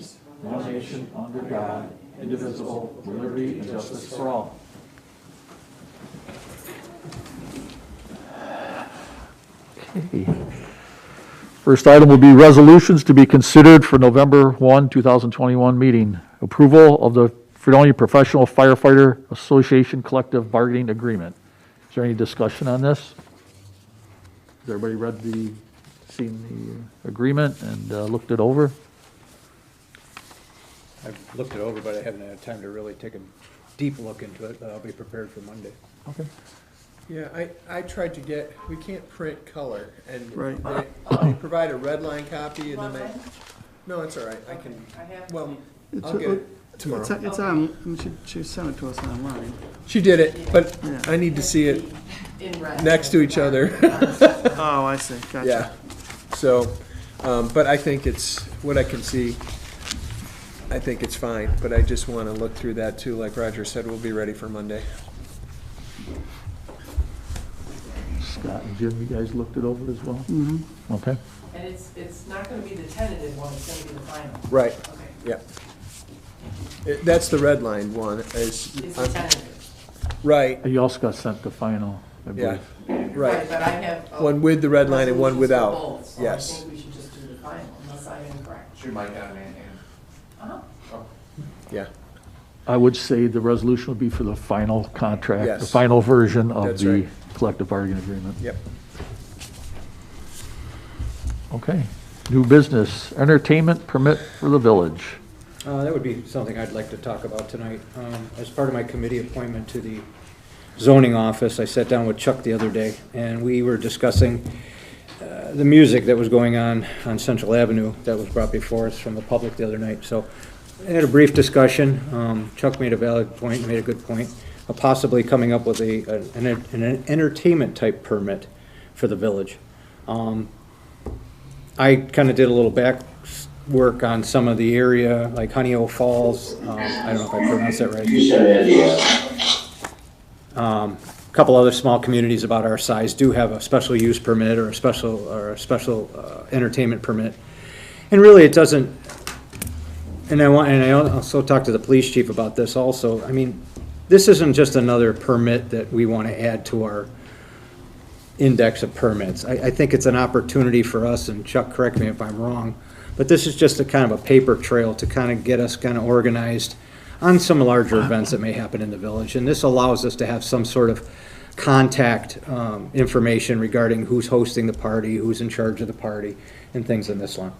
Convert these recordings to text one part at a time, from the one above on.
against one nation under God, indivisible, with liberty and justice for all. Okay. First item will be resolutions to be considered for November 1, 2021 meeting. Approval of the Fredonia Professional Firefighter Association Collective Bargaining Agreement. Is there any discussion on this? Has everybody seen the agreement and looked it over? I've looked it over, but I haven't had time to really take a deep look into it, but I'll be prepared for Monday. Okay. Yeah, I tried to get, we can't print color, and Right. they provide a red line copy, and then they, no, it's all right, I can, well, I'll get it tomorrow. It's on, she sent it to us online. She did it, but Yeah. I need to see it In red. next to each other. Oh, I see, gotcha. Yeah, so, but I think it's, what I can see, I think it's fine, but I just want to look through that too, like Roger said, we'll be ready for Monday. Scott and Jim, you guys looked it over as well? Mm-hmm. Okay. And it's not gonna be the tentative one, it's gonna be the final. Right, Okay, yeah. That's the red line one, it's the tentative. right, You also got sent the final, I yeah, believe. right. But I have. One with the red line and one resolutions for without. both, so Yes. I think we should just do the final, unless I'm incorrect. She might have an and. Uh-huh. Yeah, I would say the resolution would be for the final contract, the Yes. final version of That's the right. collective bargaining agreement. yep. Okay. New business, entertainment permit for the village. That would be something I'd like to talk about tonight. As part of my committee appointment to the zoning office, I sat down with Chuck the other day, and we were discussing the music that was going on Central Avenue that was brought before us from the public the other night. So I had a brief discussion. Chuck made a valid point, made a good point, of possibly coming up with an entertainment type permit for the village. I kind of did a little back work on some of the area, like Honeyoke Falls. I don't know if I pronounced that right. A couple other small communities about our size do have a special use permit or a special entertainment permit. And really, it doesn't. And I also talked to the police chief about this also. I mean, this isn't just another permit that we want to add to our index of permits. I think it's an opportunity for us, and Chuck, correct me if I'm wrong, but this is just a kind of a paper trail to kind of get us kind of organized on some larger events that may happen in the village. And this allows us to have some sort of contact information regarding who's hosting the party, who's in charge of the party, and things in this line.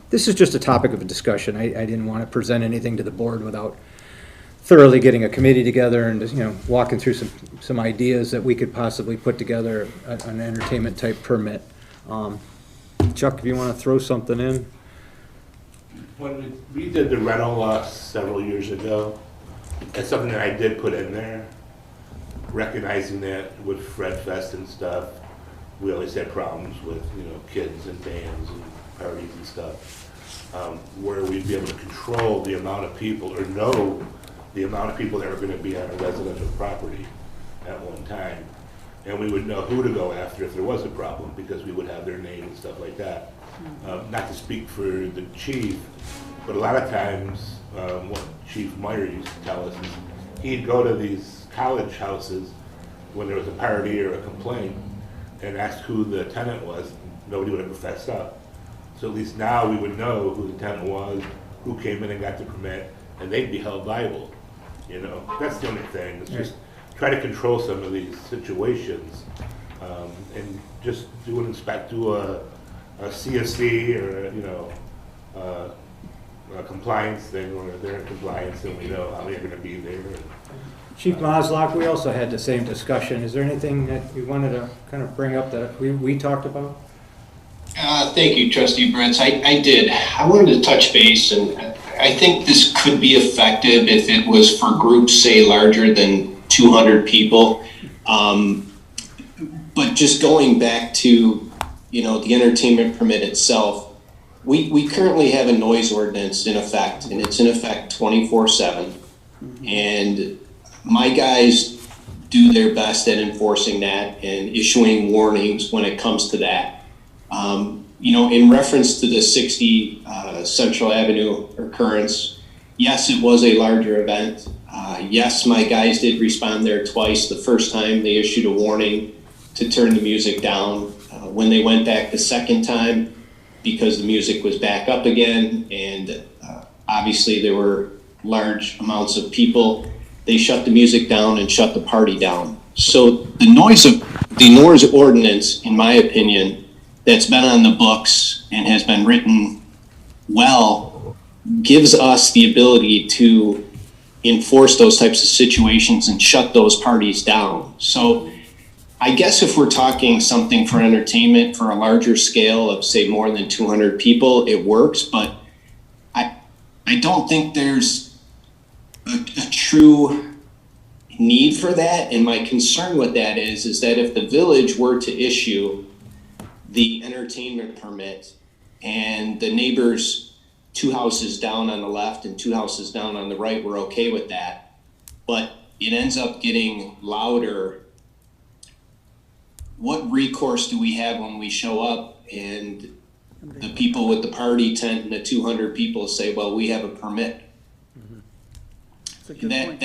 This is just a topic of a discussion. I didn't want to present anything to the board without thoroughly getting a committee together and just, walking through some ideas that we could possibly put together an entertainment type permit. Chuck, if you want to throw something in. When we did the rental several years ago, that's something that I did put in there, recognizing that with Fred Fest and stuff, we always had problems with, kids and bands and parties and stuff, where we'd be able to control the amount of people or know the amount of people that are going to be on a residential property at one time. And we would know who to go after if there was a problem, because we would have their name and stuff like that. Not to speak for the chief, but a lot of times what Chief Meyer used to tell us is he'd go to these college houses when there was a party or a complaint and ask who the tenant was. Nobody would ever fess up. So at least now we would know who the tenant was, who came in and got the permit, and they'd be held liable. That's the only thing. It's just try to control some of these situations, and just do a CSD or a compliance thing where they're in compliance and we know how they're going to be there. Chief Maslock, we also had the same discussion. Is there anything that you wanted to kind of bring up that we talked about? Thank you, Trustee Brents. I did. I wanted to touch base, and I think this could be effective if it was for groups, say, larger than 200 people. But just going back to, the entertainment permit itself, we currently have a noise ordinance in effect, and it's in effect 24/7. And my guys do their best at enforcing that and issuing warnings when it comes to that. in reference to the 60 Central Avenue occurrence, yes, it was a larger event. Yes, my guys did respond there twice. The first time they issued a warning to turn the music down. When they went back the second time, because the music was back up again, and obviously there were large amounts of people, they shut the music down and shut the party down. So the noise ordinance, in my opinion, that's been on the books and has been written well, gives us the ability to enforce those types of situations and shut those parties down. So I guess if we're talking something for entertainment for a larger scale of, say, more than 200 people, it works, but I don't think there's a true need for that. And my concern with that is that if the village were to issue the entertainment permit and the neighbors 2 houses down on the left and 2 houses down on the right were okay with that, but it ends up getting louder, what recourse do we have when we show up and the people with the party tent and the 200 people say, well, we have a permit? That's a good point.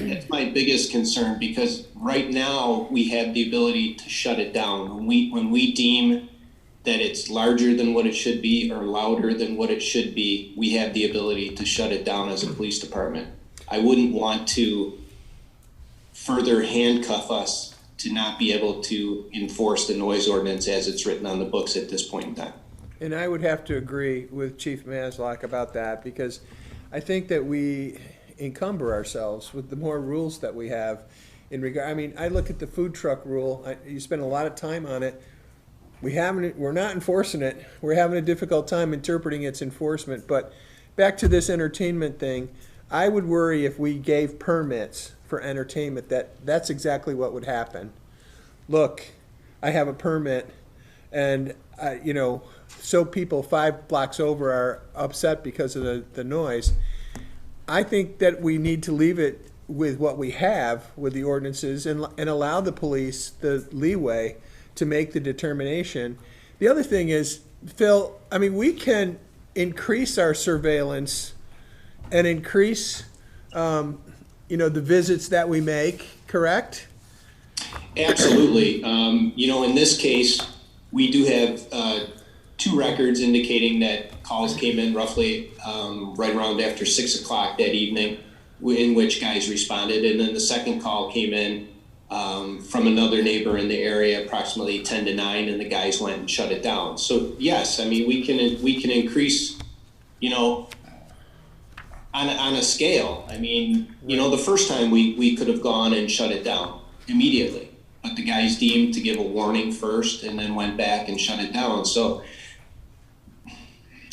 That's my biggest concern, because right now we have the ability to shut it down. When we deem that it's larger than what it should be or louder than what it should be, we have the ability to shut it down as a police department. I wouldn't want to further handcuff us to not be able to enforce the noise ordinance as it's written on the books at this point in time. And I would have to agree with Chief Maslock about that, because I think that we encumber ourselves with the more rules that we have in regard. I mean, I look at the food truck rule. You spend a lot of time on it. We're not enforcing it. We're having a difficult time interpreting its enforcement. But back to this entertainment thing, I would worry if we gave permits for entertainment that's exactly what would happen. Look, I have a permit, and so people 5 blocks over are upset because of the noise. I think that we need to leave it with what we have with the ordinances and allow the police the leeway to make the determination. The other thing is, Phil, I mean, we can increase our surveillance and increase, the visits that we make, correct? Absolutely. In this case, we do have 2 records indicating that calls came in roughly right around after 6 o'clock that evening, in which guys responded. And then the second call came in from another neighbor in the area, approximately 10 to 9, and the guys went and shut it down. So yes, I mean, we can increase, on a scale. I mean, the first time we could have gone and shut it down immediately, but the guys deemed to give a warning first and then went back and shut it down. So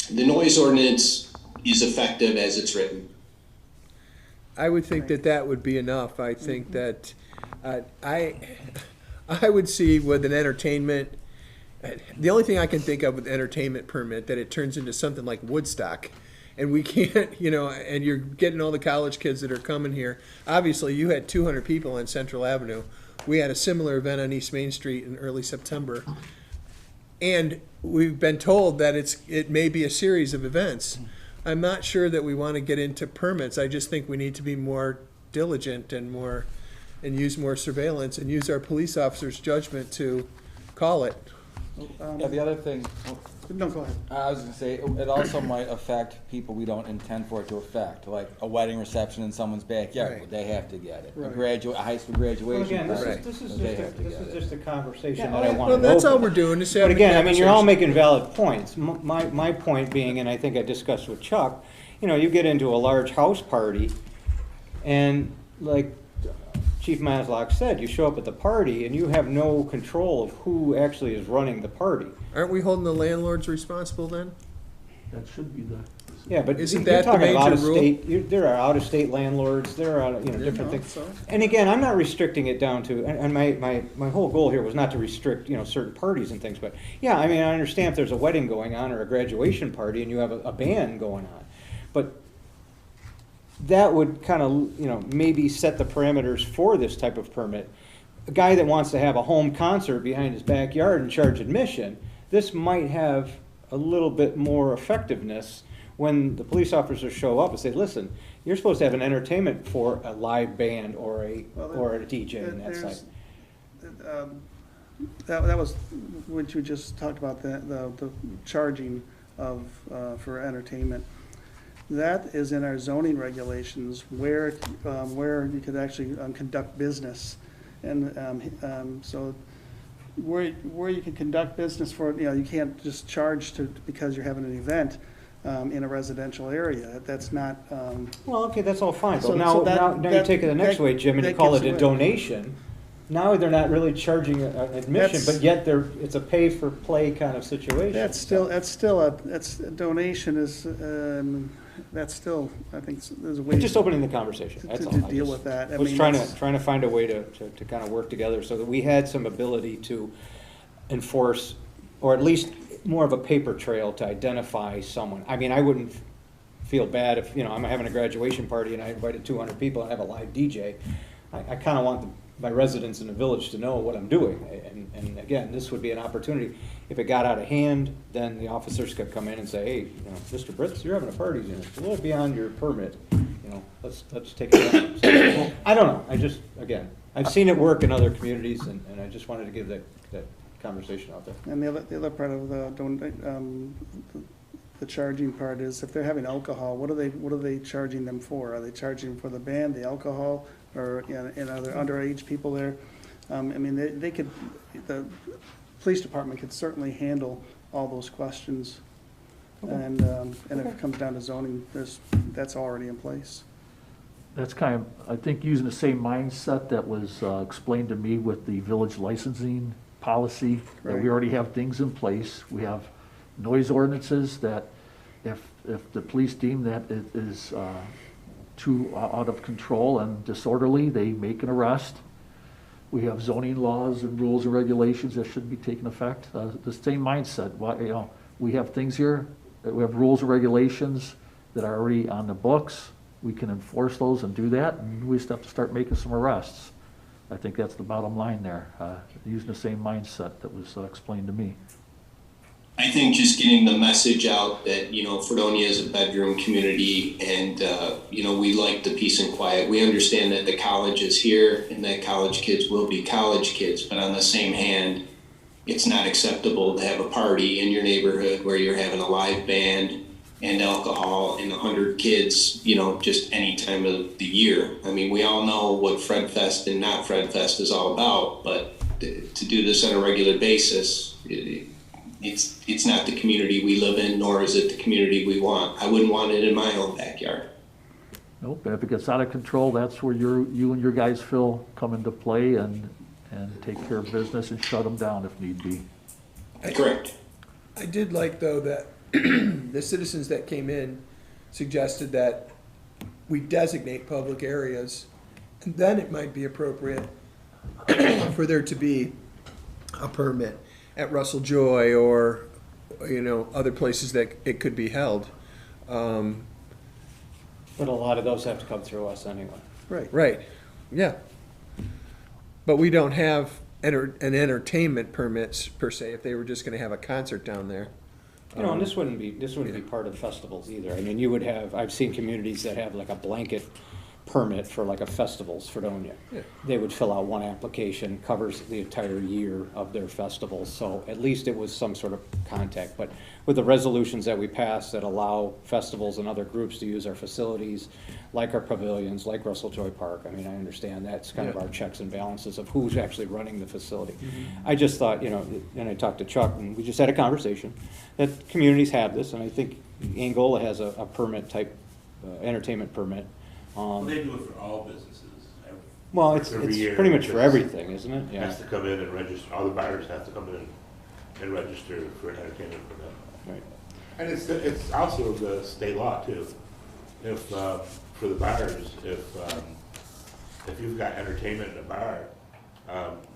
the noise ordinance is effective as it's written. I would think that would be enough. I think that I would see with an entertainment, the only thing I can think of with entertainment permit, that it turns into something like Woodstock. And we can't, and you're getting all the college kids that are coming here. Obviously, you had 200 people on Central Avenue. We had a similar event on East Main Street in early September. And we've been told that it may be a series of events. I'm not sure that we want to get into permits. I just think we need to be more diligent and use more surveillance and use our police officers' judgment to call it. Yeah, the other thing, No, go ahead. I was gonna say, it also might affect people we don't intend for it to affect, like a wedding reception in someone's backyard, Right. they have to get it. Right. A high school Well, graduation again, party, this is they have to this get is it. just a conversation Yeah, that I want well, to that's all open. we're doing, is But having a again, I mean, you're all conversation. making valid points. My point being, and I think I discussed with Chuck, you get into a large house party, and like Chief Maslock said, you show up at the party and you have no control of who actually is running the party. Aren't we holding the landlords responsible then? That should be the. Yeah, but Isn't you're that the talking about major rule? out-of-state, there are out-of-state landlords, there are, different things. So, And again, I'm not restricting it down to, and my whole goal here was not to restrict, certain parties and things, but yeah, I mean, I understand if there's a wedding going on or a graduation party and you have a band going on, but that would kind of, maybe set the parameters for this type of permit. A guy that wants to have a home concert behind his backyard and charge admission, this might have a little bit more effectiveness when the police officers show up and say, listen, you're supposed to have an entertainment for a live band or a DJ in that There's- site. That was what you just talked about, the charging of, for entertainment. That is in our zoning regulations where you could actually conduct business. And so where you can conduct business for, you can't just charge because you're having an event in a residential area. That's not, Well, okay, that's all fine, So- but now, so that- now you take it the next that- way, Jim, and you that call gives it a away. donation. Now they're not really charging an admission, That's- but yet it's a pay-for-play kind of situation. that's still a donation is, that's still, I think, there's a way. I'm just opening the conversation, that's all. To I deal just with that. I was mean, trying that's- to find a way to kind of work together so that we had some ability to enforce, or at least more of a paper trail to identify someone. I mean, I wouldn't feel bad if, I'm having a graduation party and I invited 200 people and have a live DJ. I kind of want my residents in the village to know what I'm doing. And again, this would be an opportunity. If it got out of hand, then the officers could come in and say, hey, Mr. Britz, you're having a party, it's a little beyond your permit. Let's take it down. So, I don't know, again, I've seen it work in other communities and I just wanted to give that conversation out there. And the other part of the charging part is if they're having alcohol, what are they charging them for? Are they charging for the band, the alcohol, or, and are there underage people there? I mean, the police department could certainly handle all those questions. And if it comes down to zoning, that's already in place. That's kind of, I think, using the same mindset that was explained to me with the village licensing policy, that we Right. already have things in place. We have noise ordinances that if the police deem that it is too out of control and disorderly, they make an arrest. We have zoning laws and rules and regulations that should be taking effect. The same mindset, we have things here, we have rules and regulations that are already on the books. We can enforce those and do that, and we just have to start making some arrests. I think that's the bottom line there, using the same mindset that was explained to me. I think just getting the message out that, Fredonia is a bedroom community and, we like the peace and quiet. We understand that the college is here and that college kids will be college kids, but on the same hand, it's not acceptable to have a party in your neighborhood where you're having a live band and alcohol and 100 kids, just any time of the year. I mean, we all know what Fred Fest and not Fred Fest is all about, but to do this on a regular basis, it's not the community we live in, nor is it the community we want. I wouldn't want it in my own backyard. Nope, and if it gets out of control, that's where you and your guys, Phil, come into play and take care of business and shut them down if need be. Correct. I did like, though, that the citizens that came in suggested that we designate public areas, and then it might be appropriate for there to be a permit at Russell Joy or, other places that it could be held. But a lot of those have to come through us anyway. Right, yeah. But we don't have an entertainment permits per se, if they were just gonna have a concert down there. And this wouldn't be part of festivals either. I mean, I've seen communities that have like a blanket permit for like a festival's Fredonia. Yeah. They would fill out one application, covers the entire year of their festivals, so at least it was some sort of contact. But with the resolutions that we passed that allow festivals and other groups to use our facilities, like our pavilions, like Russell Joy Park, I mean, I understand that's kind of Yeah. our checks and balances of who's actually running the facility. I just thought, and I talked to Chuck, and we just had a conversation, that communities have this, and I think Angola has a permit type, entertainment permit. Well, they do it for all businesses. Well, it's Every year, pretty much for it's- everything, isn't it? Yeah. Has to come in and register, all the buyers have to come in and register for an entertainment permit. Right. And it's also the state law too. If, for the buyers, if you've got entertainment in a bar,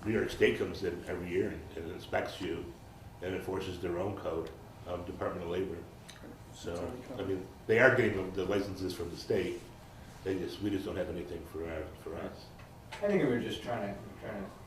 New York State comes in every year and inspects you and enforces their own code, Department of Labor. So, I mean, they are getting the licenses from the state. We just don't have anything for us. I think we were just trying to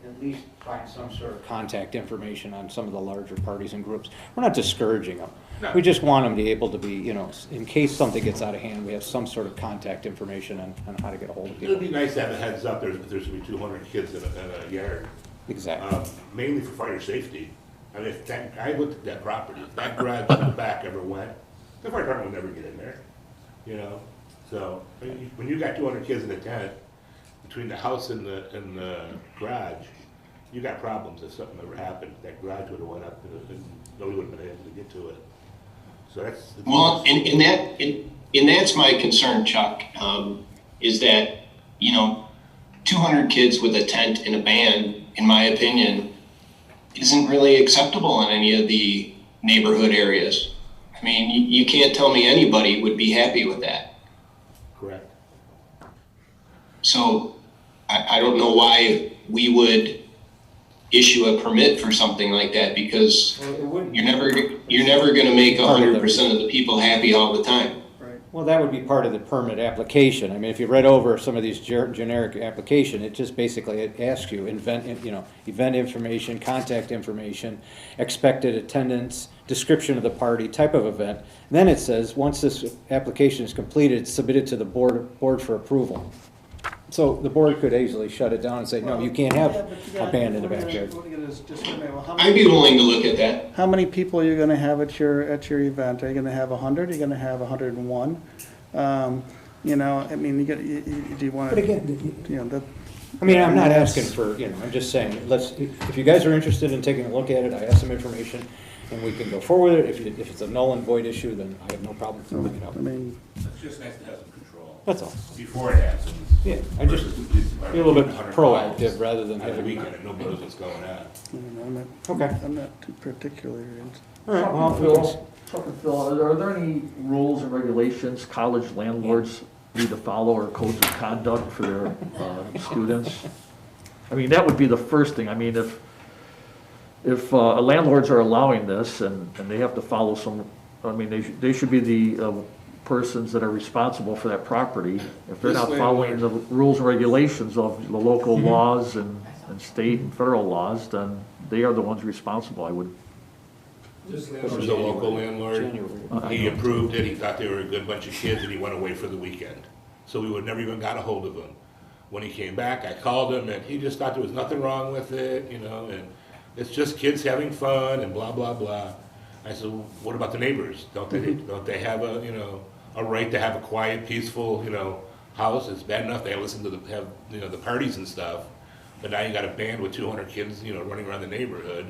at least find some sort of contact information on some of the larger parties and groups. We're not discouraging them. No. We just want them to be able to be, you know, in case something gets out of hand, we have some sort of contact information on how to get a hold of It would people. be nice to have a heads up, if there's gonna be 200 kids in a yard. Exactly. Mainly for fire safety. I mean, I looked at that property, if that garage in the back ever went, the fire department would never get in there, you know? So, when you got 200 kids in a tent, between the house and the garage, you got problems if something ever happened. That garage would've went up and nobody would've been able to get to it. So that's. Well, and that's my concern, Chuck, is that, you know, 200 kids with a tent and a band, in my opinion, isn't really acceptable in any of the neighborhood areas. I mean, you can't tell me anybody would be happy with that. Correct. So I don't know why we would issue a permit for something like that, because you're never going to make 100% of the people happy all the time. Right. Well, that would be part of the permit application. I mean, if you read over some of these generic application, it just basically, it asks you, event information, contact information, expected attendance, description of the party, type of event. Then it says, once this application is completed, it's submitted to the board for approval. So the board could easily shut it down and say, no, you can't have a band in the backyard. I'd be willing to look at that. How many people are you gonna have at your event? Are you gonna have 100? Are you gonna have 101? You know, I mean, do you wanna? But again, You know, that. I mean, I'm not asking for, I'm just saying, if you guys are interested in taking a look at it, I have some information, and we can go forward with it. If it's a null and void issue, then I have no problem throwing it out. I mean, It's just nice to have some control. That's all. Before it happens. Yeah, I just, Versus the police department be a little bit getting 100 proactive calls rather than on the having. weekend and nobody knows what's going on. you know, Okay. I'm not too particularly. All right, well, Chuck and Phil, are there any rules and regulations college landlords need to follow or codes of conduct for their students? I mean, that would be the first thing. I mean, if landlords are allowing this and they have to follow some, I mean, they should be the persons that are responsible for that property. If they're not following the rules and regulations of the local laws and state and federal laws, then they are the ones responsible, I would. This was a local landlord. He approved it, he thought they were a good bunch of kids, and he went away for the weekend. So we would never even got a hold of him. When he came back, I called him, and he just thought there was nothing wrong with it, you know, and it's just kids having fun and blah, blah, blah. I said, well, what about the neighbors? Don't they have a right to have a quiet, peaceful, house? It's bad enough they listen to the parties and stuff, but now you got a band with 200 kids, running around the neighborhood.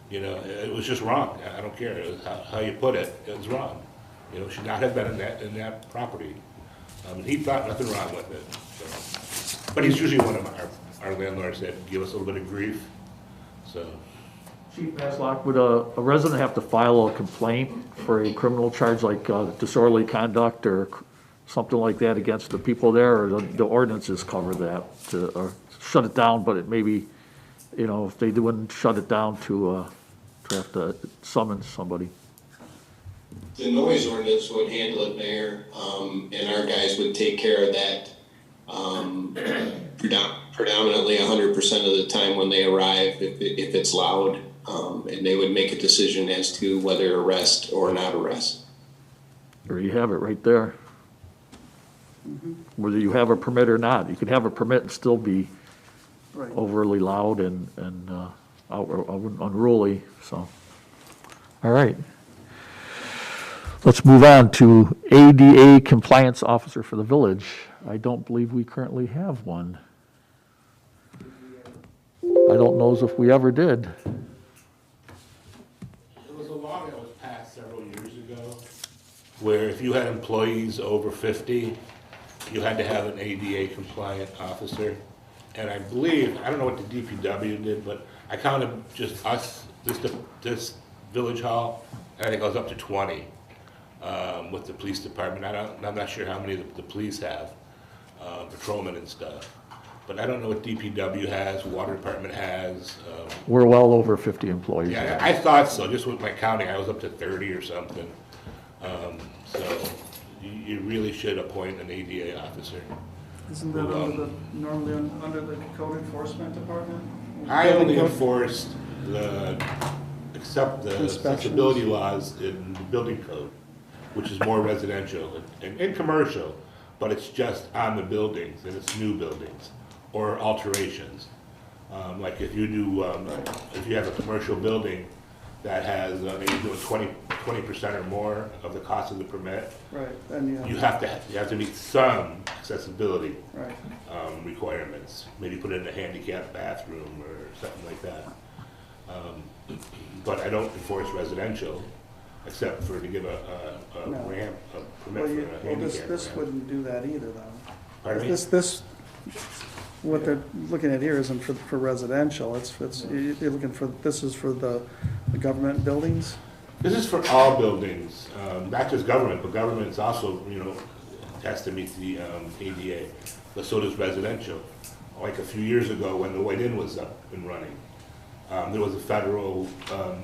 It was just wrong. I don't care how you put it. It was wrong. Should not have been in that property. He thought nothing wrong with it. So. But he's usually one of our landlords that give us a little bit of grief. So. Chief Maslock, would a resident have to file a complaint for a criminal charge like disorderly conduct or something like that against the people there, or the ordinances cover that or shut it down? But it maybe, if they wouldn't shut it down to have to summon somebody. The noise ordinance would handle it there, and our guys would take care of that predominantly 100% of the time when they arrive, if it's loud, and they would make a decision as to whether arrest or not arrest. Or you have it right there. Whether you have a permit or not. You could have a permit and still be Right. overly loud and unruly, so. All right. Let's move on to ADA Compliance Officer for the village. I don't believe we currently have one. I don't know as if we ever did. There was a law that was passed several years ago where if you had employees over 50, you had to have an ADA compliant officer. And I believe, I don't know what the DPW did, but I counted just us, this village hall, and it goes up to 20 with the police department. I'm not sure how many the police have, patrolmen and stuff. But I don't know what DPW has, water department has. We're well over 50 employees. Yeah, I thought so. Just with my counting, I was up to 30 or something. So you really should appoint an ADA officer. Isn't that normally under the code enforcement department? I only Building code? enforced except the Inspections. accessibility laws in the building code, which is more residential and commercial, but it's just on the buildings, and it's new buildings or alterations. Like if you do, if you have a commercial building that has, maybe doing 20% or more of the cost of the permit, Right, and you have to meet some accessibility right. requirements. Maybe put in a handicapped bathroom or something like that. But I don't enforce residential, except for to give a No. ramp, a permit Well, for a this handicap ramp. wouldn't do that either, though. Pardon me? This, what they're looking at here isn't for residential, you're looking for, this is for the government buildings? This is for all buildings, not just government, but government's also, has to meet the ADA, but so does residential. Like a few years ago, when the White Inn was up and running, there was a federal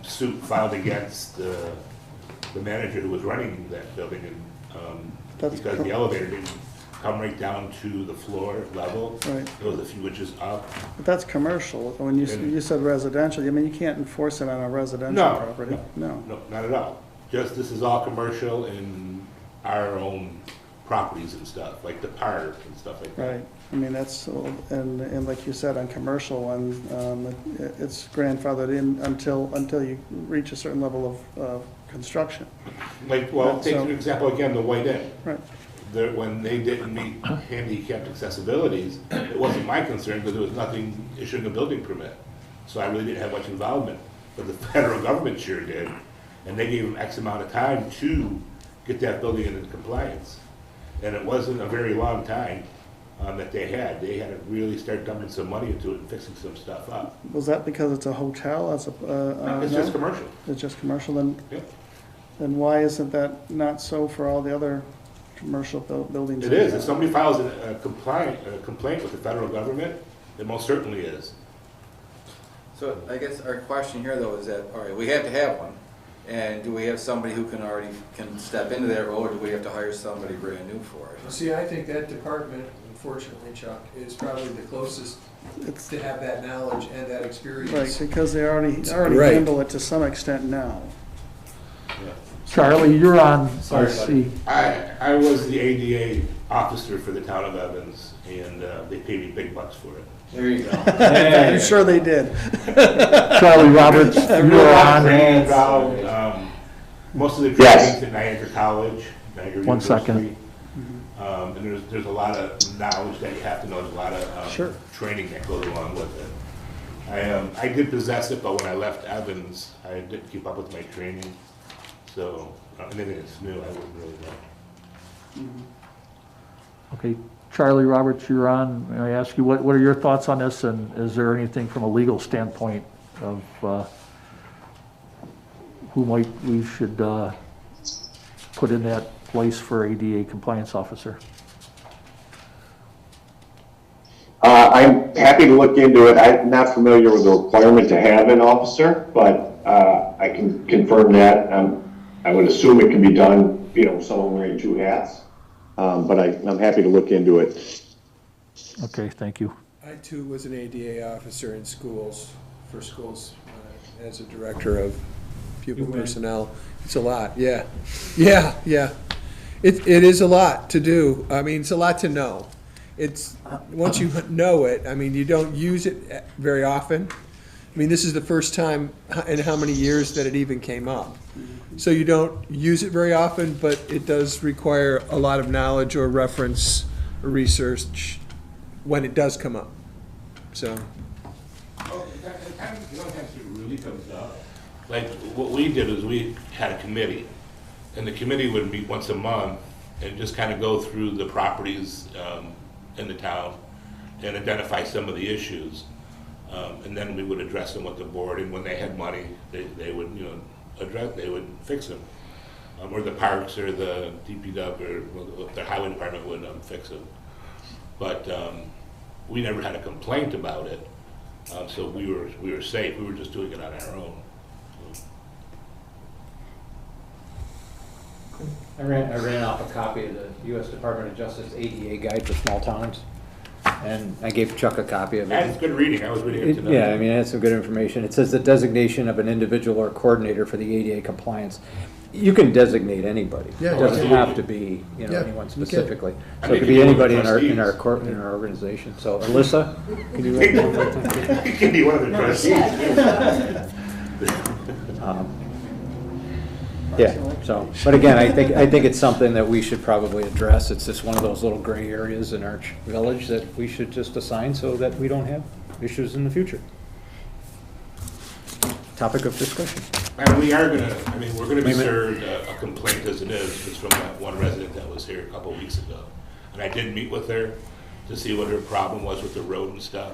suit filed against the manager who was running that building, and That's because cor- the elevator didn't come right down to the floor level. Right. It was a few inches up. But that's commercial, when you said residential, I mean, you can't enforce it on a residential No, property, no. No, not at all. Just, this is all commercial in our own properties and stuff, like the park and stuff like that. Right, I mean, that's, and like you said, on commercial ones, it's grandfathered in until you reach a certain level of construction. Like, well, take So- an example again, the White Inn. Right, When they didn't meet handicapped accessibilities, it wasn't my concern because there was nothing issuing a building permit. So I really didn't have much involvement, but the federal government sure did. And they gave them X amount of time to get that building into compliance. And it wasn't a very long time that they had. They had to really start dumping some money into it and fixing some stuff up. was that because it's a hotel, It's no? just commercial. It's just commercial, then Yeah. why isn't that not so for all the other commercial buildings? It is. If somebody files a complaint with the federal government, it most certainly is. So I guess our question here though is that, all right, we have to have one. And do we have somebody who can step into that role, or do we have to hire somebody brand new for it? See, I think that department, unfortunately, Chuck, is probably the closest It's, to have that knowledge and that experience. right, because they already Right. handle it to some extent now. Charlie, you're on, Sorry, let's buddy. see. I was the ADA officer for the town of Evans, and they paid me big bucks for it. There you go. I'm sure they did. Charlie Roberts, you're on. Most of the Yes. training's at Niagara College, Niagara One second. University. And there's a lot of knowledge that you have to know, there's a lot of Sure. training that goes along with it. I did possess it, but when I left Evans, I didn't keep up with my training. So, anything that's new, I wouldn't really know. Okay, Charlie Roberts, you're on. May I ask you, what are your thoughts on this, and is there anything from a legal standpoint of who we should put in that place for ADA compliance officer? I'm happy to look into it. I'm not familiar with the requirement to have an officer, but I can confirm that. I would assume it can be done, someone wearing two hats, but I'm happy to look into it. Okay, thank you. I too was an ADA officer in schools, as a director of pupil personnel. It's a lot, yeah. Yeah. It is a lot to do. I mean, it's a lot to know. It's, once you know it, I mean, you don't use it very often. I mean, this is the first time in how many years that it even came up. So you don't use it very often, but it does require a lot of knowledge or reference or research when it does come up. So, Oh, you know, it really comes up. Like, what we did is we had a committee, and the committee would meet once a month and just kind of go through the properties in the town and identify some of the issues. And then we would address them with the board, and when they had money, they would, they would fix them. Or the parks or the DPW or the highway department would fix them. But we never had a complaint about it, so we were safe. We were just doing it on our own. I ran off a copy of the U.S. Department of Justice ADA Guide for Small Towns. and I gave Chuck a copy of it. That's good reading, I was reading it tonight. Yeah, I mean, it had some good information. It says the designation of an individual or coordinator for the ADA compliance. You can designate anybody. Yeah, It doesn't yeah. have to be, Yeah, anyone you can. specifically. I So it think could you be can do anybody the in our trustees. in our organization. So Alyssa, can you write that? You can be one of the trustees. Yeah, so, but again, I think it's something that we should probably address. It's just one of those little gray areas in our village that we should just assign so that we don't have issues in the future. Topic of discussion. And we are gonna, we're gonna be Wait a minute. served a complaint as it is, it's from that one resident that was here a couple of weeks ago. And I did meet with her to see what her problem was with the road and stuff.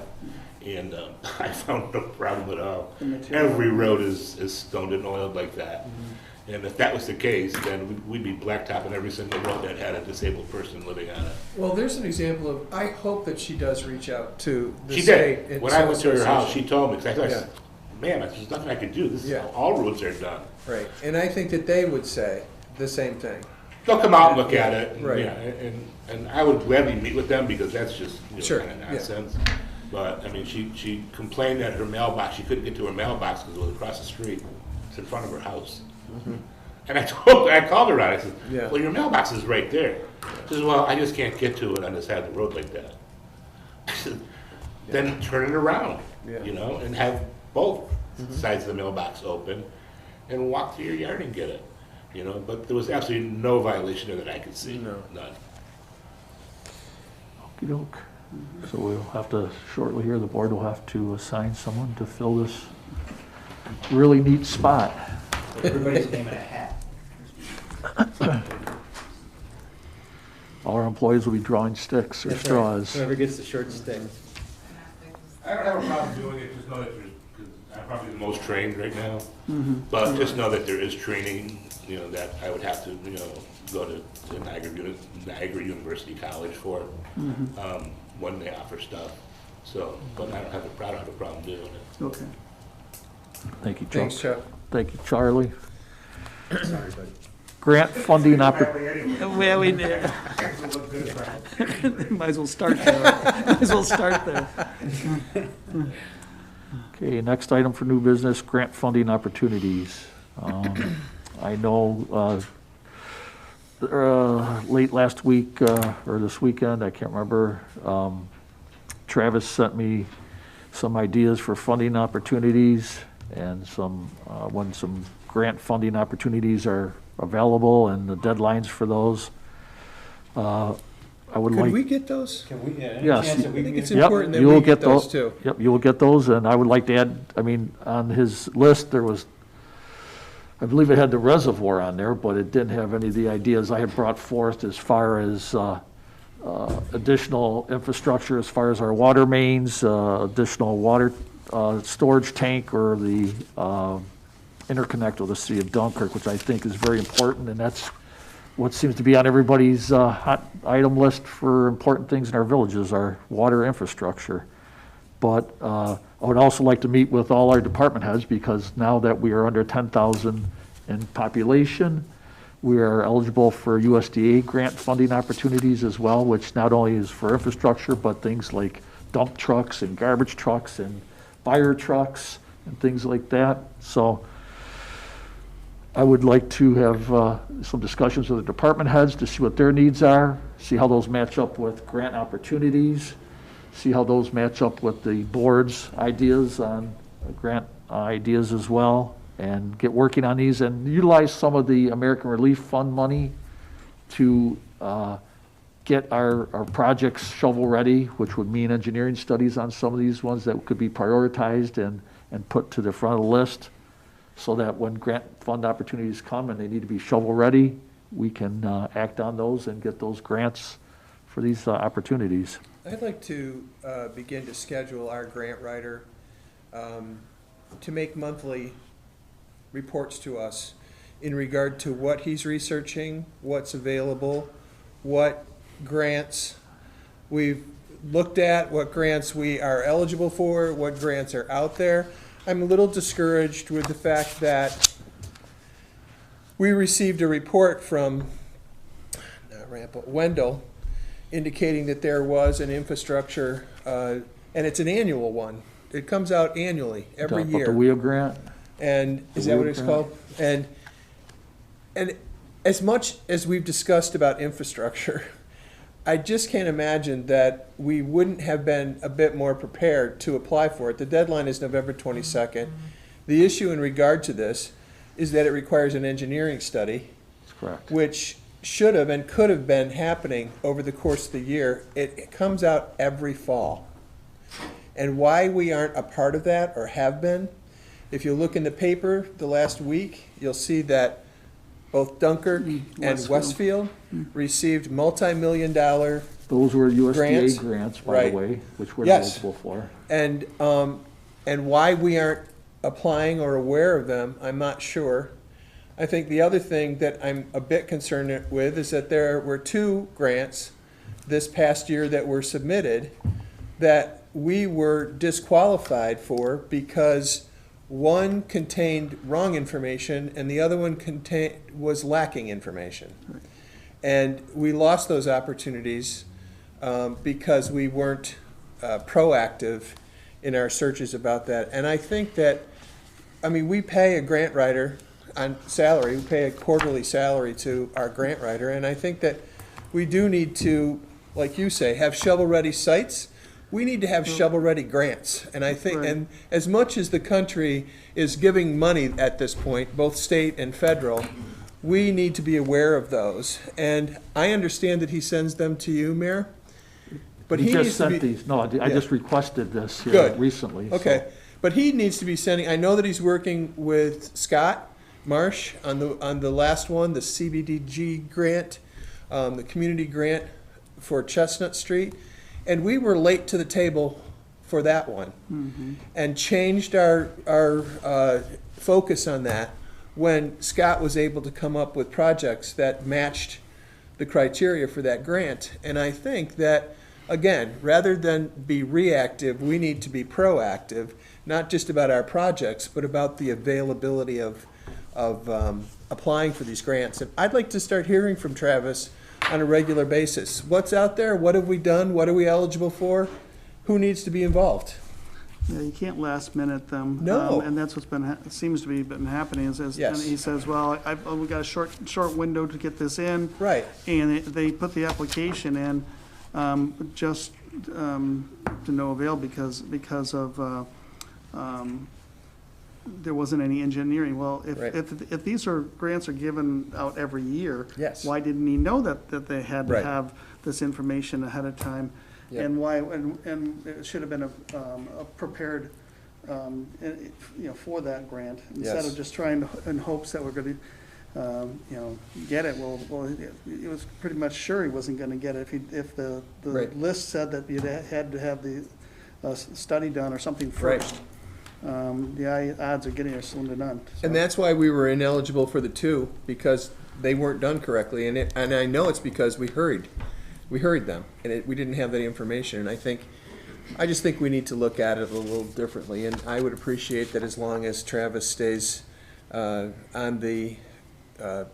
And I found no problem at all. Every road is stoned and oiled like that. And if that was the case, then we'd be blacktopping every single road that had a disabled person living on it. Well, there's an example of, I hope that she does reach out to the She state. did. and When I went to her association. house, she told me, 'cause I thought, Yeah. man, there's nothing I can do. This is, Yeah. all roads are done. Right, and I think that they would say the same thing. They'll come out and look at it, and, Right. yeah, and I would gladly meet with them because that's just, Sure, kind of yeah. nonsense. But, she complained that her mailbox, she couldn't get to her mailbox because it was across the street. It's in front of her house. And I called her on it, I said, Yeah. well, your mailbox is right there. She says, well, I just can't get to it on this side of the road like that. I said, then turn it around, Yeah. and have both sides of the mailbox open and walk through your yard and get it. But there was absolutely no violation there that I could see. No. None. Okey-doke. So we'll have to, shortly here, the board will have to assign someone to fill this really neat spot. Everybody's name in a hat. All our employees will be drawing sticks or That's right. straws. Whoever gets the short stick. I don't have a problem doing it, just know that I'm probably the most trained right now. But just know that there is training, that I would have to, go to Niagara University College for, when they offer stuff. So, but I don't have a problem doing it. Okay. Thank you, Chuck. Thanks, Chuck. Thank you, Charlie. Sorry, buddy. Grant funding oppor, Well, we did. Might as well start there. Might as well start there. okay, next item for new business, grant funding opportunities. I know, late last week, or this weekend, I can't remember, Travis sent me some ideas for funding opportunities and when some grant funding opportunities are available and the deadlines for those. I would Could like. we get those? Can we, any Yes. chance that we I can think get it's Yep, important that you will we get those tho- too. Yep, you will get those, and I would like to add, on his list, there was, I believe it had the reservoir on there, but it didn't have any of the ideas I had brought forth as far as additional infrastructure, as far as our water mains, additional water storage tank, or the interconnect with the city of Dunkirk, which I think is very important, and that's what seems to be on everybody's hot item list for important things in our villages, our water infrastructure. But I would also like to meet with all our department heads, because now that we are under 10,000 in population, we are eligible for USDA grant funding opportunities as well, which not only is for infrastructure, but things like dump trucks and garbage trucks and fire trucks and things like that. So I would like to have some discussions with the department heads to see what their needs are, see how those match up with grant opportunities, see how those match up with the board's ideas on grant ideas as well, and get working on these and utilize some of the American Relief Fund money to get our projects shovel-ready, which would mean engineering studies on some of these ones that could be prioritized and put to the front of the list, so that when grant fund opportunities come and they need to be shovel-ready, we can act on those and get those grants for these opportunities. I'd like to begin to schedule our grant writer to make monthly reports to us in regard to what he's researching, what's available, what grants we've looked at, what grants we are eligible for, what grants are out there. I'm a little discouraged with the fact that we received a report from Wendell indicating that there was an infrastructure, and it's an annual one. It comes out annually, every But the year. wheel grant, And is that what it's called? And as much as we've discussed about infrastructure, I just can't imagine that we wouldn't have been a bit more prepared to apply for it. The deadline is November 22nd. The issue in regard to this is that it requires an engineering study, that's correct. which should have and could have been happening over the course of the year. It comes out every fall. And why we aren't a part of that, or have been, if you look in the paper the last week, you'll see that both Dunkirk and Westfield received multi-million-dollar, Those were Grants. USDA grants, by Right. the way, which we're Yes. eligible for. and why we aren't applying or aware of them, I'm not sure. I think the other thing that I'm a bit concerned with is that there were 2 grants this past year that were submitted that we were disqualified for because one contained wrong information and the other one was lacking information. And we lost those opportunities because we weren't proactive in our searches about that. And I think that, I mean, we pay a grant writer on salary, we pay a quarterly salary to our grant writer, and I think that we do need to, like you say, have shovel-ready sites. We need to have shovel-ready grants. And I think, and as much as the country is giving money at this point, both state and federal, we need to be aware of those. And I understand that he sends them to you, Mayor, but he He needs just to sent be. these, no, I Yeah. just requested this here Good. recently. so- Okay, but he needs to be sending, I know that he's working with Scott Marsh on the last one, the CBDG grant, the community grant for Chestnut Street. And we were late to the table for that one. And changed our focus on that when Scott was able to come up with projects that matched the criteria for that grant. And I think that, again, rather than be reactive, we need to be proactive, not just about our projects, but about the availability of applying for these grants. And I'd like to start hearing from Travis on a regular basis. What's out there? What have we done? What are we eligible for? Who needs to be involved? Yeah, you can't last minute them. No. And that's what's seems to be been happening is, and Yes. he says, well, we got a short window to get this in. Right. And they put the application in, just, to no avail because of, there wasn't any engineering. Well, Right. if these grants are given out every year. Yes. Why didn't he know that they had to Right. have this information ahead of time? Yep. And why, and it should have been a prepared, for that grant. Instead Yes. of just trying to, in hopes that we're gonna, get it. Well, it was pretty much sure he wasn't gonna get it if the Right. list said that you'd had to have the study done or something Right. first. The odds of getting are slim to none. so. And that's why we were ineligible for the 2, because they weren't done correctly. And I know it's because we hurried them, and we didn't have that information. And I just think we need to look at it a little differently. And I would appreciate that as long as Travis stays on the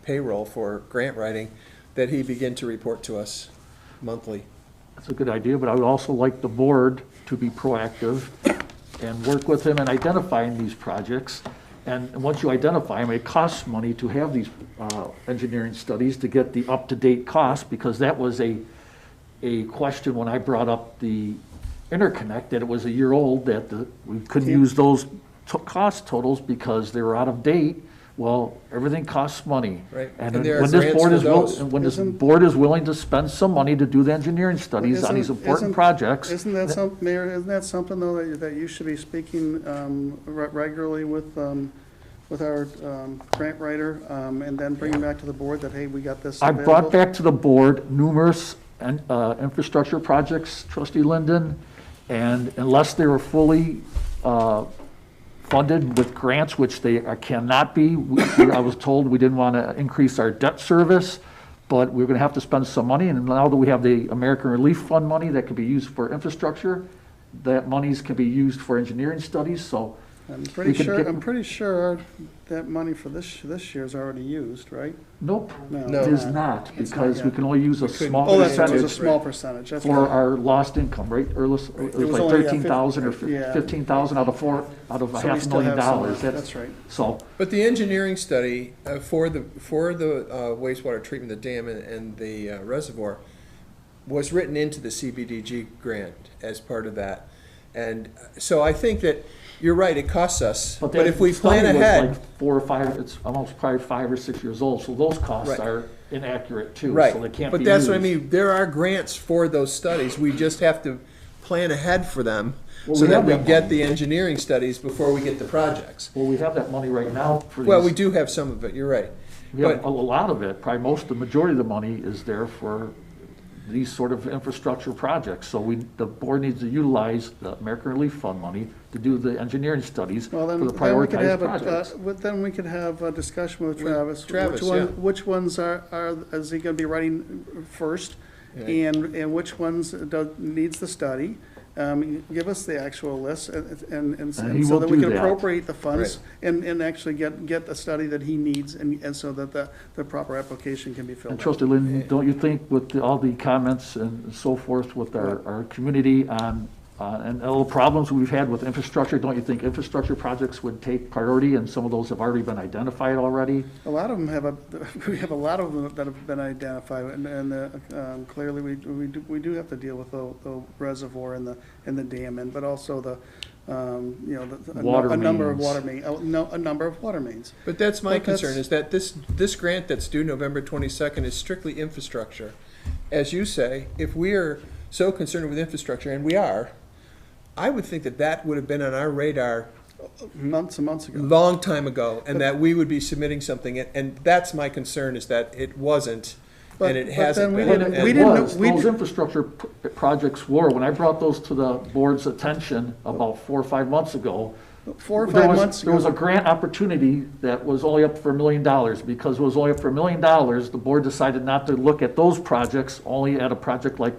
payroll for grant writing, that he begin to report to us monthly. That's a good idea, but I would also like the board to be proactive and work with him in identifying these projects. And once you identify them, it costs money to have these engineering studies to get the up-to-date cost, because that was a question when I brought up the interconnect, that it was a year old, that we couldn't use those cost totals because they were out of date. Well, everything costs money. Right. And And there are when this grants board for is, those. and when this Isn't- board is willing to spend some money to do the engineering studies on these important projects. Isn't that something, Mayor, isn't that something though that you should be speaking regularly with our grant writer, and then bringing back to the board that, hey, we got this I available? brought back to the board numerous infrastructure projects, Trustee Linden, and unless they were fully funded with grants, which they cannot be, I was told we didn't want to increase our debt service, but we're going to have to spend some money, and now that we have the American Relief Fund money that can be used for infrastructure, that monies can be used for engineering studies, so I'm We pretty could sure, get- I'm pretty sure that money for this year is already used, right? Nope, No. it is not, It's because not we yet. can only use a small Oh, that's, it was a percentage small percentage, that's for right. our lost income, right? Or it was was like only, 13,000 or yeah. 15,000 out of a So we half a still million have some dollars. left, that's right. So, But the engineering study for the wastewater treatment, the dam and the reservoir, was written into the CBDG grant as part of that. And so I think that you're right, it costs us, but that if we study plan was ahead. like 4 or 5, it's almost probably 5 or 6 years old, so those costs Right. are inaccurate too, Right, so they can't be but used. that's what I mean, there are grants for those studies, we just have to plan ahead for them, Well, so we that have we that get money. the engineering studies before we get the projects. Well, we have that money right now for these. Well, we do have some of it, you're right. We have But a lot of it, probably the majority of the money is there for these sort of infrastructure projects. So the board needs to utilize the American Relief Fund money to do the engineering studies Well, for then, the then we could prioritized have projects. then we could have a discussion with Travis. Travis, Which one- yeah. Which ones is he gonna be writing first? Yeah. And which ones needs the study? Give us the actual list and he so will that we do can that. appropriate the funds and actually get the study that he needs and so that the proper application can be And filled out. Trustee Lynn, don't you think with all the comments and so forth with our community on, and all the problems we've had with infrastructure, don't you think infrastructure projects would take priority and some of those have already been identified already? A lot of them we have a lot of them that have been identified, and clearly we do have to deal with the reservoir and the dam, but also Water a number of mains. water main, a number of water mains. But that's my But that's- concern, is that this grant that's due November 22nd is strictly infrastructure. As you say, if we are so concerned with infrastructure, and we are, I would think that that would have been on our radar Months and months ago. long time ago, and that we would be submitting something, and that's my concern, is that it wasn't, But- and it but hasn't then we been. didn't- and- we It didn't know- was, we those di- infrastructure projects were, when I brought those to the board's attention about 4 or 5 months ago, 4 or there 5 was- months There was a ago. grant opportunity that was only up for $1 million. Because it was only up for $1 million, the board decided not to look at those projects, only at a project like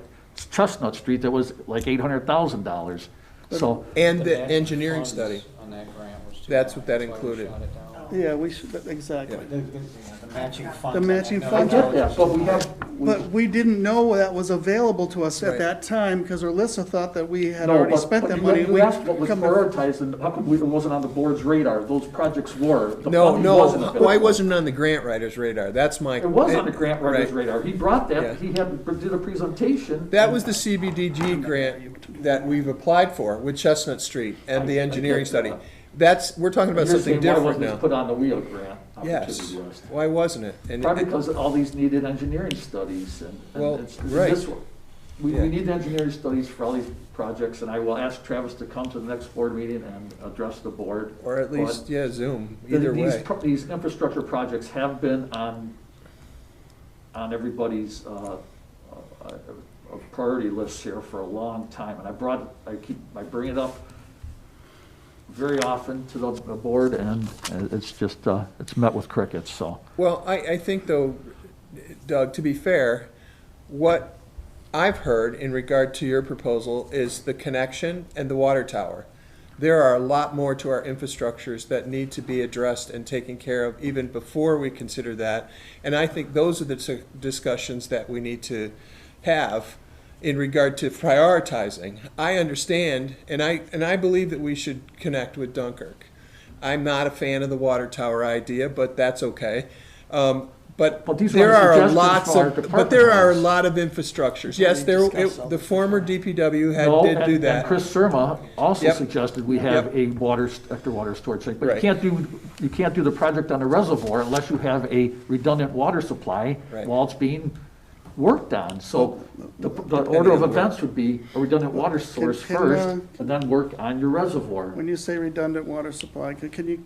Chestnut Street that was like $800,000. So, And the engineering study, On that grant was too That's high, what that that's why we included. shot it down. Yeah, we should, exactly. The matching funds. The matching I funds. know. yeah, but we have, But we didn't know that was available to us Right. at that time, because Alyssa thought that we had no, already but spent that you- money. you We asked what was come- prioritized, and how come it wasn't on the board's radar? Those projects were. The no, funding wasn't no, available. why wasn't it on the grant writer's radar? That's my. It was on the grant writer's Right. radar. He brought Yeah. that, he did a presentation. That was the CBDG grant that we've applied for with Chestnut Street and the engineering study. We're talking about You're something saying why different wasn't now. this put on the wheel grant Yes, opportunity list? why wasn't it? And Probably it- because all these needed engineering studies and Well, it's, right. this one. We Yeah. need the engineering studies for all these projects, and I will ask Travis to come to the next board meeting and address the board. Or at least, But yeah, Zoom, the- either these way. These infrastructure projects have been on everybody's, priority lists here for a long time, and I bring it up very often to the board, and it's just, it's met with crickets, so. Well, I think though, Doug, to be fair, what I've heard in regard to your proposal is the connection and the water tower. There are a lot more to our infrastructures that need to be addressed and taken care of even before we consider that. And I think those are the discussions that we need to have in regard to prioritizing. I understand, and I believe that we should connect with Dunkirk. I'm not a fan of the water tower idea, but that's okay. But these there are are suggestions lots for our of, but department there are a heads. lot of infrastructures. Yes, the former DPW No, did do and that. Chris Surma also Yep. suggested we have Yep. a extra water storage tank. But Right. you can't do the project on the reservoir unless you have a redundant water supply Right. while it's being worked on. So the order of events would be a redundant water source can, first, and then work on your reservoir. When you say redundant water supply, can you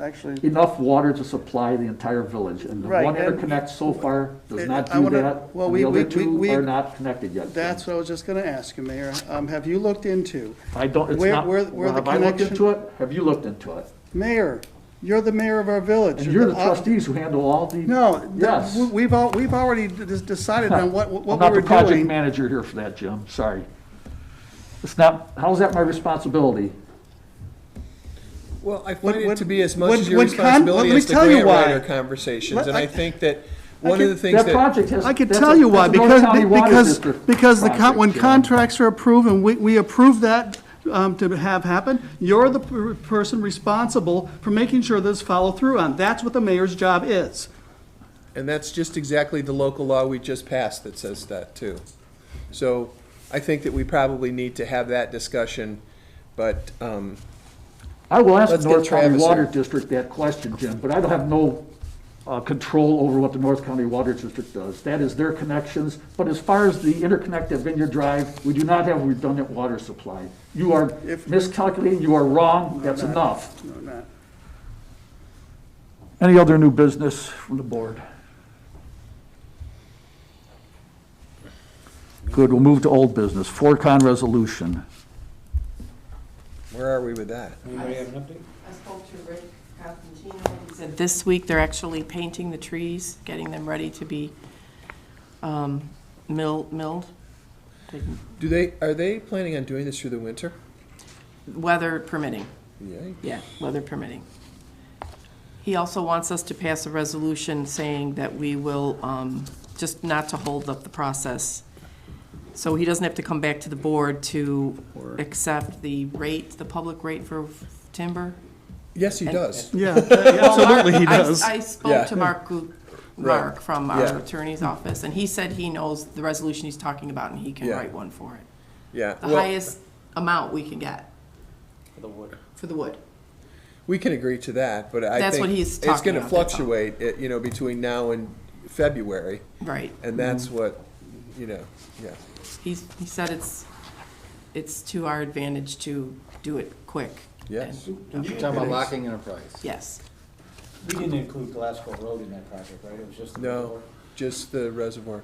actually? Enough water to supply the entire village. And the Right, one and- interconnect so far does and not I do wanna- that. well, and we- the other we- two we- are not connected yet. That's what I was just gonna ask you, Mayor. Have you looked into? I don't, it's where- not, where the have I looked connection- into it? Have you looked into it? Mayor, you're the mayor of our village. And you're the trustees who handle all the. No, Yes. we've already decided on what I'm we not were the project doing. manager here for that, Jim, sorry. It's not, how's that my responsibility? Well, I find it When- to be as much when- as your when responsibility let me as the tell you grant why. writer conversations, Let- and I I- think that one of the things That that, project has. I can that's tell a- you why, that's a North because, County Water because, District because project, when Jim. contracts are approved, and we approve that to have happen, you're the person responsible for making sure this followed through on. That's what the mayor's job is. and that's just exactly the local law we just passed that says that too. So I think that we probably need to have that discussion, but, I will ask Let's the get North County Travis Water here. District that question, Jim, but I don't have no control over what the North County Water District does. That is their connections, but as far as the interconnect at Vineyard Drive, we do not have redundant water supply. You are If- miscalculating, you are wrong, that's not. enough. No, not. Any other new business from the board? Good, we'll move to old business, Forcon resolution. where are we with that? Anybody have an update? I spoke to Rick Costantino. He said this week they're actually painting the trees, getting them ready to be milled. Are they planning on doing this through the winter? Weather permitting. Yay. Yeah, weather permitting. He also wants us to pass a resolution saying that we will, just not to hold up the process. So he doesn't have to come back to the board to accept the rate, the public rate for timber. Yes, he does. Yeah, absolutely he I- does. I Yeah. spoke to Mark Right. from our Yeah. attorney's office, and he said he knows the resolution he's talking about, and he can Yeah. write one for it. Yeah. The Well, highest amount we can get For the wood. for the wood. we can agree to that, but I think. That's what he's It's talking gonna about, that's all. fluctuate, between now and February, Right. and that's what, yeah. He said it's to our advantage to do it quick. Yes. And- You're talking about locking in a price. Yes. We didn't include Glasgow Road in that project, right? It was just the No, reservoir? just the reservoir.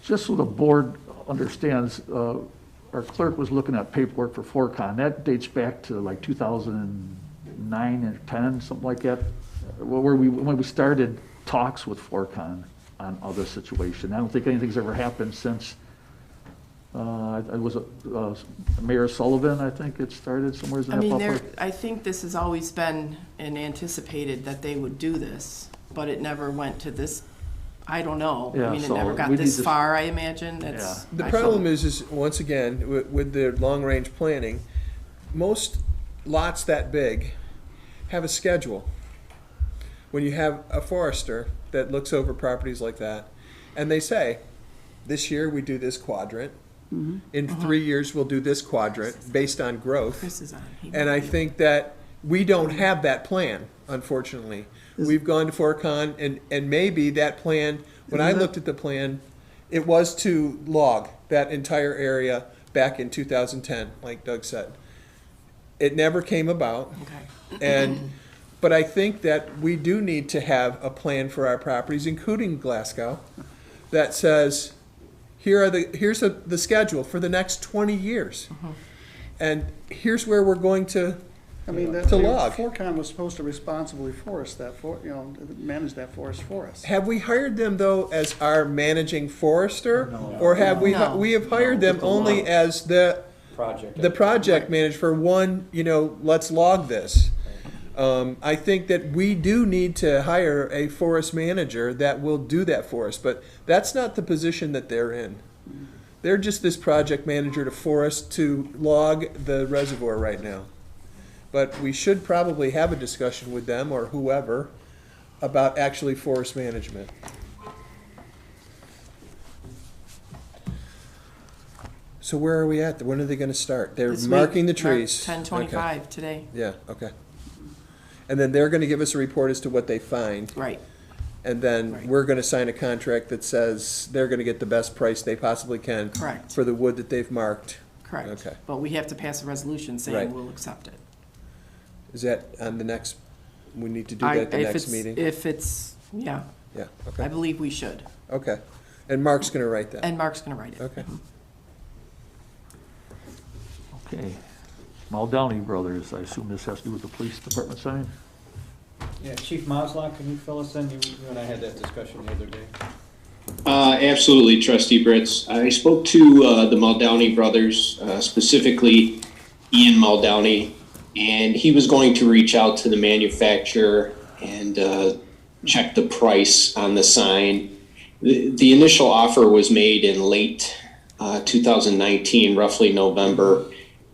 Just so the board understands, our clerk was looking at paperwork for Forcon. That dates back to like 2009 or 10, something like that, when we started talks with Forcon on other situation. I don't think anything's ever happened since, it was Mayor Sullivan, I think it started somewhere in I that mean, ballpark. I think this has always been and anticipated that they would do this, but it never went to this, I don't know. Yeah, I mean, it so never got we need this to- far, I imagine. That's. The problem is once again, with the long-range planning, most lots that big have a schedule. When you have a forester that looks over properties like that, and they say, this year we do this quadrant, in 3 years we'll do this quadrant, based on growth. Chris is on. He And I think that we don't have that plan, unfortunately. We've gone to Forcon, and maybe that plan, when I looked at the plan, it was to log that entire area back in 2010, like Doug said. It never came about, Okay. but I think that we do need to have a plan for our properties, including Glasgow, that says, here's the schedule for the next 20 years. And here's where we're going to, I mean, To log. Forcon was supposed to responsibly forest that, manage that forest for us. have we hired them though as our managing forester? Or have we, No. we have hired them only as the Project. project manager for one, let's log this. I think that we do need to hire a forest manager that will do that for us, but that's not the position that they're in. They're just this project manager to log the reservoir right now. But we should probably have a discussion with them or whoever about actually forest management. So where are we at? When are they gonna start? They're This week, marking the March trees. 10/25 today. Okay. Yeah, okay. And then they're gonna give us a report as to what they find. Right. And then Right. we're gonna sign a contract that says they're gonna get the best price they possibly can. Correct. For the wood that they've marked. Correct. Okay. But we have to pass a resolution Right. saying we'll accept it. Is that on the next, we need to do I- that at the if next it's- meeting? If it's, yeah, Yeah, I okay, believe we should. okay. And Mark's gonna write that? And Mark's gonna write it. Okay. Okay. Maldonado Brothers, I assume this has to do with the police department sign? Yeah, Chief Maslach, can you fill us in? You and I had that discussion the other day. Absolutely, Trustee Britz. I spoke to the Muldowney brothers, specifically Ian Muldowney, and he was going to reach out to the manufacturer and check the price on the sign. The initial offer was made in late 2019, roughly November.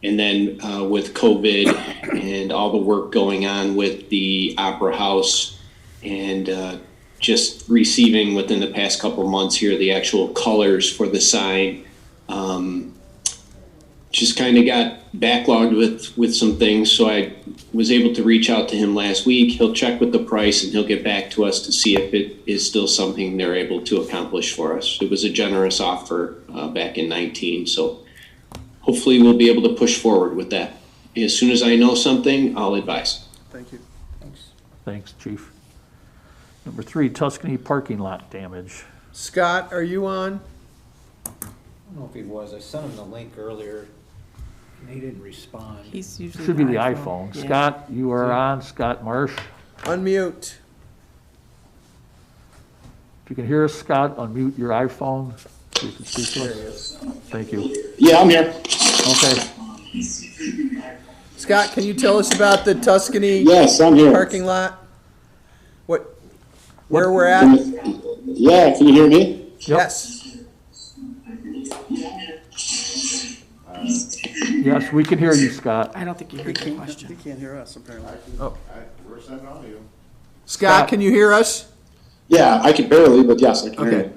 And then with COVID and all the work going on with the Opera House and just receiving within the past couple of months here the actual colors for the sign, just kind of got backlogged with some things. So I was able to reach out to him last week. He'll check with the price and he'll get back to us to see if it is still something they're able to accomplish for us. It was a generous offer back in 19, so hopefully we'll be able to push forward with that. As soon as I know something, I'll advise. Thank you. Thanks, Chief. Number 3, Tuscany parking lot damage. Scott, are you on? I don't know if he was. I sent him the link earlier, and he didn't respond. He's usually. Should be the iPhone. Yeah. Scott, you are on. Scott Marsh. Unmute. If you can hear us, Scott, unmute your iPhone so you can speak to us. Thank you. Yeah, I'm here. Okay. Scott, can you tell us about the Tuscany Yes, I'm here. parking lot? Where we're at? Yeah, can you hear me? Yes. Yes, we can hear you, Scott. I don't think you heard the He question. can't hear us, apparently. We're sending audio. Scott, can you hear us? Yeah, I can barely, but yes, I can hear Okay.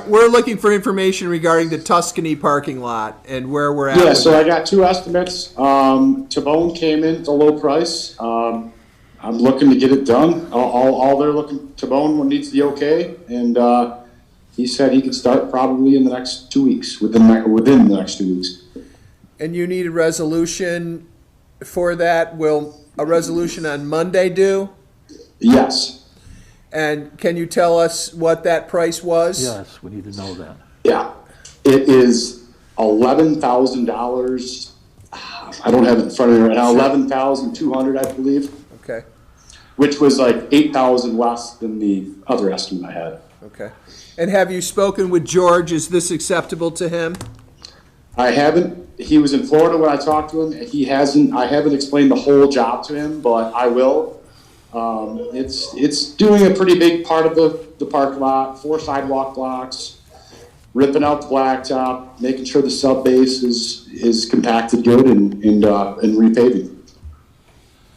We're looking for information regarding the Tuscany parking lot and where we're at. Yeah, with so it. I got 2 estimates. Tabone came in at a low price. I'm looking to get it done. All they're looking, Tabone needs the okay, and he said he could start probably in the next 2 weeks, within the next 2 weeks. And you need a resolution for that. Will a resolution on Monday do? Yes. And can you tell us what that price was? Yes, we need to know that. Yeah. It is $11,000. I don't have it in front of me right now. 11,200, I believe. Okay, Which was like 8,000 less than the other estimate I had. okay. And have you spoken with George? Is this acceptable to him? I haven't. He was in Florida when I talked to him. He hasn't. I haven't explained the whole job to him, but I will. It's doing a pretty big part of the parking lot. 4 sidewalk blocks, ripping out the blacktop, making sure the sub base is compacted good, and repaving.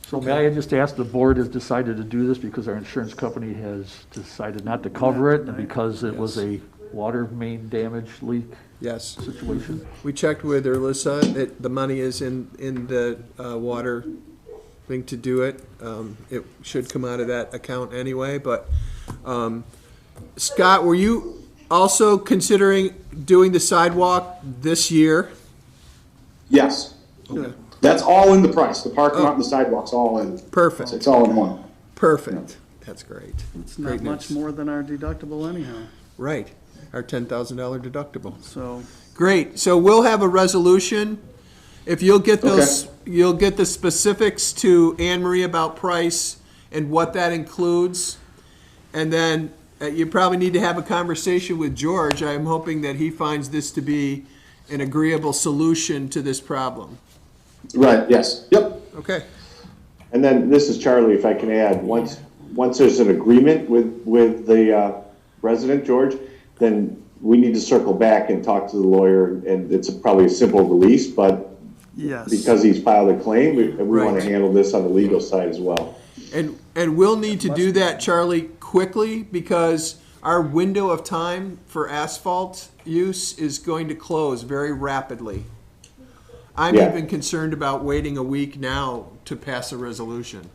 So may I just ask, the board has decided to do this because our insurance company has decided not to cover it and because it was a water main damage leak Yes. situation? We checked with Alyssa. The money is in the water thing to do it. It should come out of that account anyway, but Scott, were you also considering doing the sidewalk this year? Yes. Okay. That's all in the price. The parking lot and the sidewalk's all in. Perfect. It's all in one. Perfect. That's great. It's not Great much news. more than our deductible anyhow, Right. Our $10,000 deductible. so. Great. So we'll have a resolution. If you'll get those, you'll get the specifics to Anne Marie about price and what that includes. And then you probably need to have a conversation with George. I'm hoping that he finds this to be an agreeable solution to this problem. Right, yes. Yep. Okay. And then, this is Charlie, if I can add, once there's an agreement with the resident, George, then we need to circle back and talk to the lawyer, and it's probably a simple release, but Yes. because he's filed a claim, we want Right. to handle this on the legal side as well. And we'll need to do that, Charlie, quickly, because our window of time for asphalt use is going to close very rapidly. I'm Yeah. even concerned about waiting a week now to pass a resolution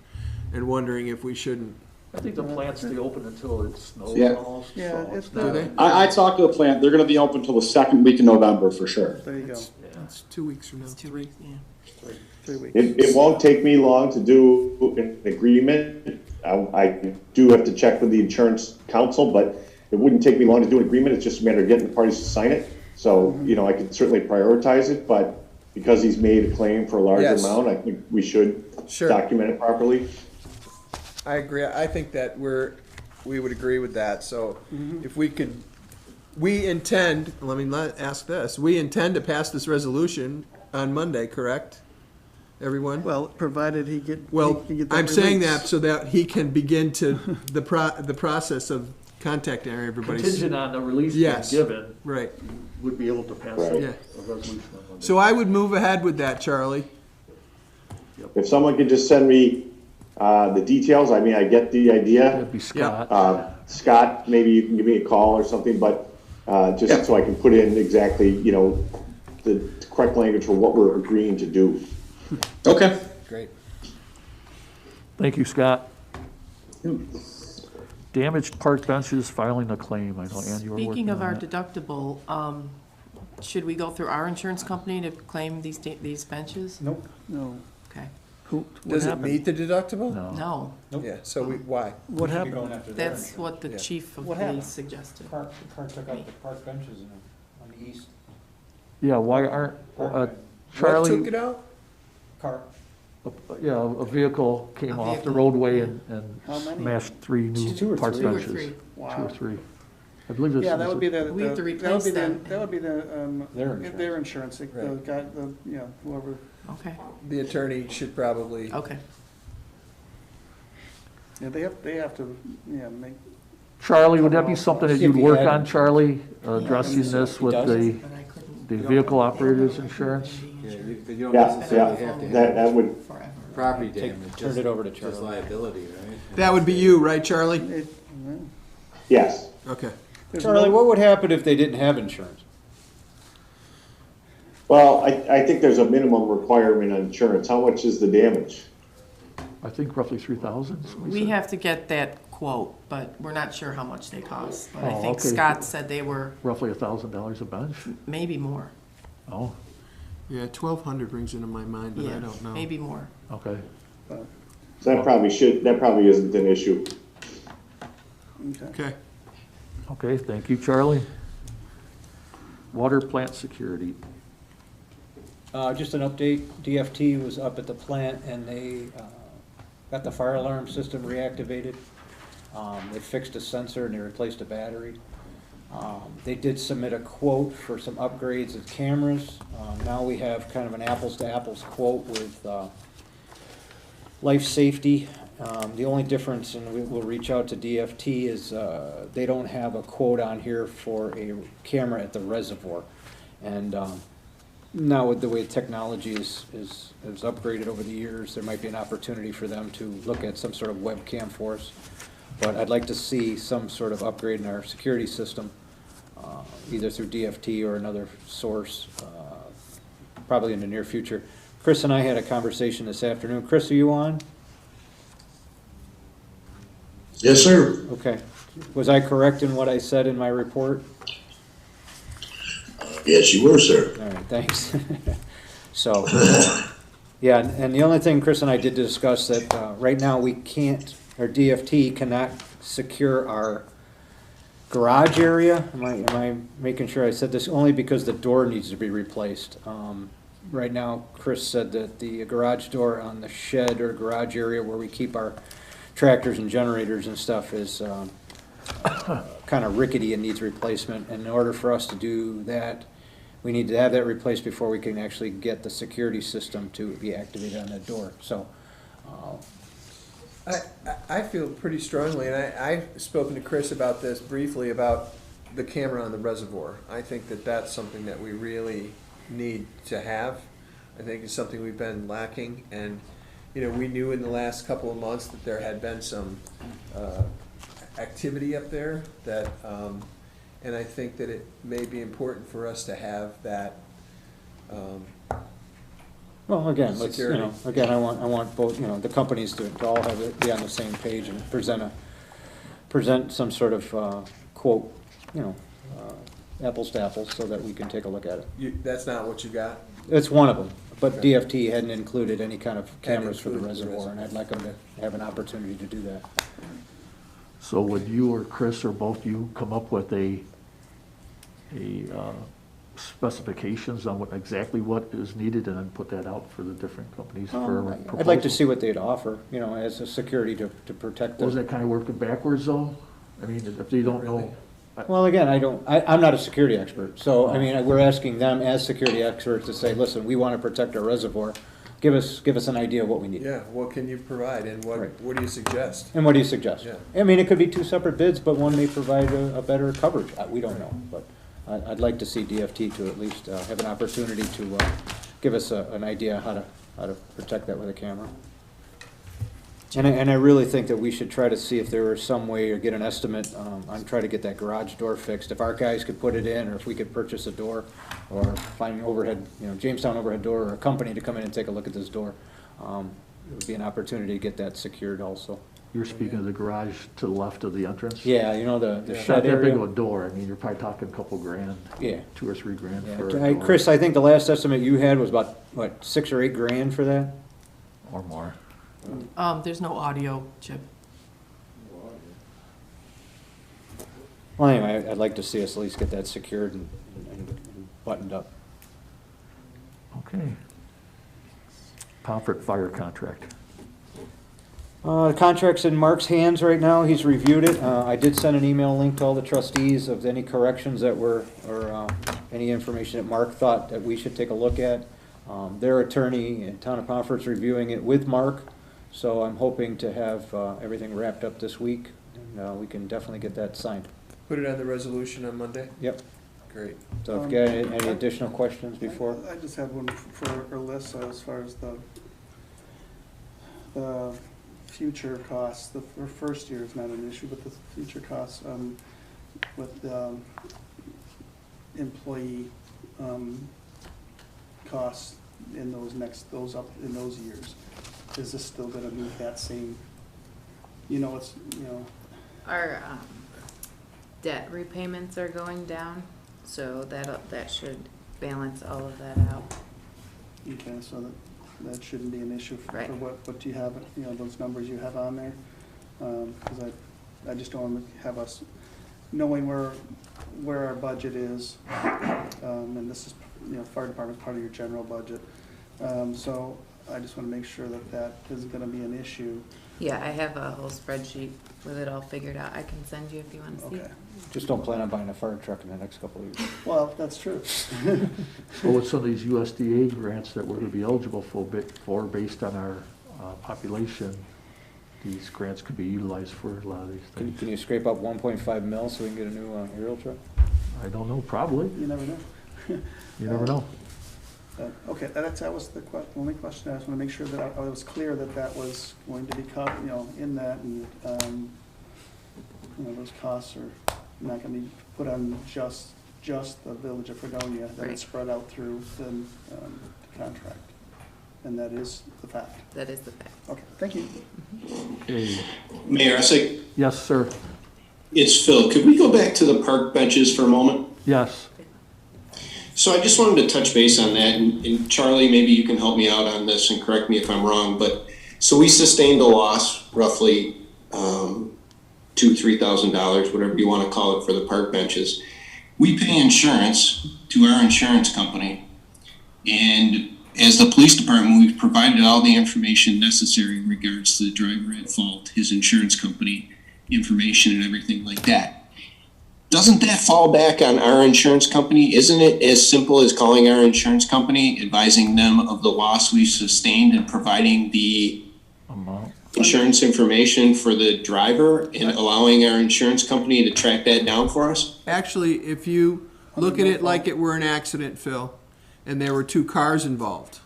and wondering if we shouldn't. I think the plants stay open until it snows Yeah. almost. Yeah, so it's it's Do not- they? I talked to the plant. They're going to be open until the 2nd week of November for sure. There you go, It's 2 weeks from now. It's 2 weeks, yeah. 3 weeks. It won't take me long to do an agreement. I do have to check with the insurance council, but it wouldn't take me long to do an agreement. It's just a matter of getting the parties to sign it. So, I could certainly prioritize it, but because he's made a claim for a large Yes. amount, I think we should Sure. document it properly. I agree. I think that we would agree with that. So if we could, we intend, ask this, we intend to pass this resolution on Monday, correct? everyone? Well, provided he get. Well, he can get that I'm saying release. that so that he can begin to, the process of contacting everybody. Contingent on the release being Yes. given, Right, would be able to pass Right. a yeah. resolution on Monday. So I would move ahead with that, Charlie. If someone could just send me, the details, I mean, I get the idea. That'd be Scott. Scott, maybe you can give me a call or something, but, just so I can put in exactly, the correct language for what we're agreeing to do. Okay. Great. Thank you, Scott. Damaged park benches, filing a claim. I know, Ann, you were working Speaking of on our that. deductible, should we go through our insurance company to claim these benches? Nope. No. Okay. What Does it happened? meet the deductible? No. No, Yeah, so why? What Should be happened? going after their that's insurance. what the Yeah. chief of What happened? police suggested. Park took out the park benches on the east. Yeah, why aren't, What Charlie, took it out? Car, yeah, a vehicle came A off the vehicle. roadway and How many? smashed three new Two or park three. Two or benches. three. Two or Wow. three. I believe this. Yeah, that would be the. We have to that would replace be the- them. That would be the, Their insurance, the Right. guy, whoever. Okay, The attorney should probably, okay. Yeah, they have to, make. Charlie, would that be something that See if you'd he work had- on, Charlie, addressing Yeah. this with He the, But I couldn't. the vehicle operators insurance? Yeah, you don't Yeah, necessarily yeah, have to that, have that would, Forever. property Take- damage. turn just- it over to Just Charlie. liability, right? that would be you, right, Charlie? yes. Okay. Charlie, what would happen if they didn't have insurance? Well, I think there's a minimum requirement on insurance. How much is the damage? I think roughly 3,000. We have to get that quote, but we're not sure how much they cost. But I Oh, think okay. Scott said they were Roughly $1,000 a bench? maybe more. Oh, Yeah, 1,200 rings into my mind, but I Yeah, don't know. maybe more. okay. So that probably isn't an issue. Okay. Okay, thank you, Charlie. Water plant security. Just an update, DFT was up at the plant and they got the fire alarm system reactivated. They fixed a sensor and they replaced a battery. They did submit a quote for some upgrades of cameras. Now we have kind of an apples to apples quote with life safety. The only difference, and we'll reach out to DFT, is they don't have a quote on here for a camera at the reservoir. And now with the way technology is upgraded over the years, there might be an opportunity for them to look at some sort of webcam for us. But I'd like to see some sort of upgrade in our security system, either through DFT or another source, probably in the near future. Chris and I had a conversation this afternoon. Chris, are you on? Yes, sir. Okay. Was I correct in what I said in my report? Yes, you were, sir. All right, thanks. So, yeah, and the only thing Chris and I did discuss that right now we can't, or DFT cannot secure our garage area. Am I making sure I said this? Only because the door needs to be replaced. Right now, Chris said that the garage door on the shed or garage area where we keep our tractors and generators and stuff is kind of rickety and needs replacement. And in order for us to do that, we need to have that replaced before we can actually get the security system to be activated on that door. So, I feel pretty strongly, and I've spoken to Chris about this briefly, about the camera on the reservoir. I think that that's something that we really need to have. I think it's something we've been lacking, and, we knew in the last couple of months that there had been some activity up there that, and I think that it may be important for us to have that, well, again, let's, Security. again, I want both, the companies to all have it, be on the same page and present some sort of quote, apples to apples, so that we can take a look at it. that's not what you got? It's one of them, but Okay. DFT hadn't included any kind of cameras for the included the reservoir, and I'd like them to have an opportunity to do that. So would you or Chris or both you come up with a specifications on exactly what is needed and then put that out for the different companies for proposal? I'd like to see what they'd offer, as a security to protect Was them. that kind of working backwards though? I mean, if they don't know, Well, again, I'm not a security expert, so, we're asking them as security experts to say, listen, we want to protect our reservoir. give us an idea of what we need. Yeah, what can you provide and Right. what do you suggest? And what do you suggest? Yeah. I mean, it could be two separate bids, but one may provide a better coverage. We don't know, but I'd like to see DFT to at least have an opportunity to give us an idea how to protect that with a camera. And I really think that we should try to see if there was some way or get an estimate on try to get that garage door fixed. If our guys could put it in, or if we could purchase a door, or find an overhead, Jamestown overhead door, or a company to come in and take a look at this door. It would be an opportunity to get that secured also. You're speaking of the garage to the left of the entrance? Yeah, the Not shed that big of a area. door, I mean, you're probably talking a couple grand. Yeah. $2 or $3 grand Yeah. for a door. Chris, I think the last estimate you had was about, what, $6 or $8 grand for that? Or more. There's no audio, Chip. Well, anyway, I'd like to see us at least get that secured and buttoned up. Okay. Pomfret Fire contract. The contract's in Mark's hands right now, he's reviewed it. I did send an email link to all the trustees of any corrections that were, or any information that Mark thought that we should take a look at. Their attorney in Town of Pomfret's reviewing it with Mark, so I'm hoping to have everything wrapped up this week, and we can definitely get that signed. Put it on the resolution on Monday? Yep. Great. So if you got any additional questions before? I just have one for Alyssa as far as the future costs. The first year is not an issue, but the future costs with employee costs in those years. Is this still gonna meet that same, Our debt repayments are going down, so that should balance all of that out. okay, so that shouldn't be an issue for Right. what you have, those numbers you have on there? Because I just don't want to have us knowing where our budget is, and this is, fire department's part of your general budget. So I just want to make sure that isn't going to be an issue. Yeah, I have a whole spreadsheet with it all figured out. I can send you if you want to see. Okay. Just don't plan on buying a fire truck in the next couple of years. Well, that's true. Well, with some of these USDA grants that we're going to be eligible for based on our population, these grants could be utilized for a lot of these things. Can you scrape up 1.5 mil so we can get a new aerial truck? I don't know, probably. You never know. You never know. Okay, that was the only question. I just want to make sure that I was clear that was going to be cut, in that, and those costs are not going to be put on just the village of Fredonia, that Right. it's spread out through the contract, and that is the fact. That is the fact. Okay, thank you. Okay. Mayor, I say, Yes, sir. it's Phil. Could we go back to the park benches for a moment? Yes. So I just wanted to touch base on that, and Charlie, maybe you can help me out on this and correct me if I'm wrong, but, so we sustained a loss, roughly $2,000-3,000, whatever you want to call it, for the park benches. We pay insurance to our insurance company, and as the police department, we've provided all the information necessary in regards to the driver at fault, his insurance company information and everything like that. Doesn't that fall back on our insurance company? Isn't it as simple as calling our insurance company, advising them of the loss we sustained, and providing the Amount. insurance information for the driver, and allowing our insurance company to track that down for us? Actually, if you look at it like it were an accident, Phil, and there were two cars involved,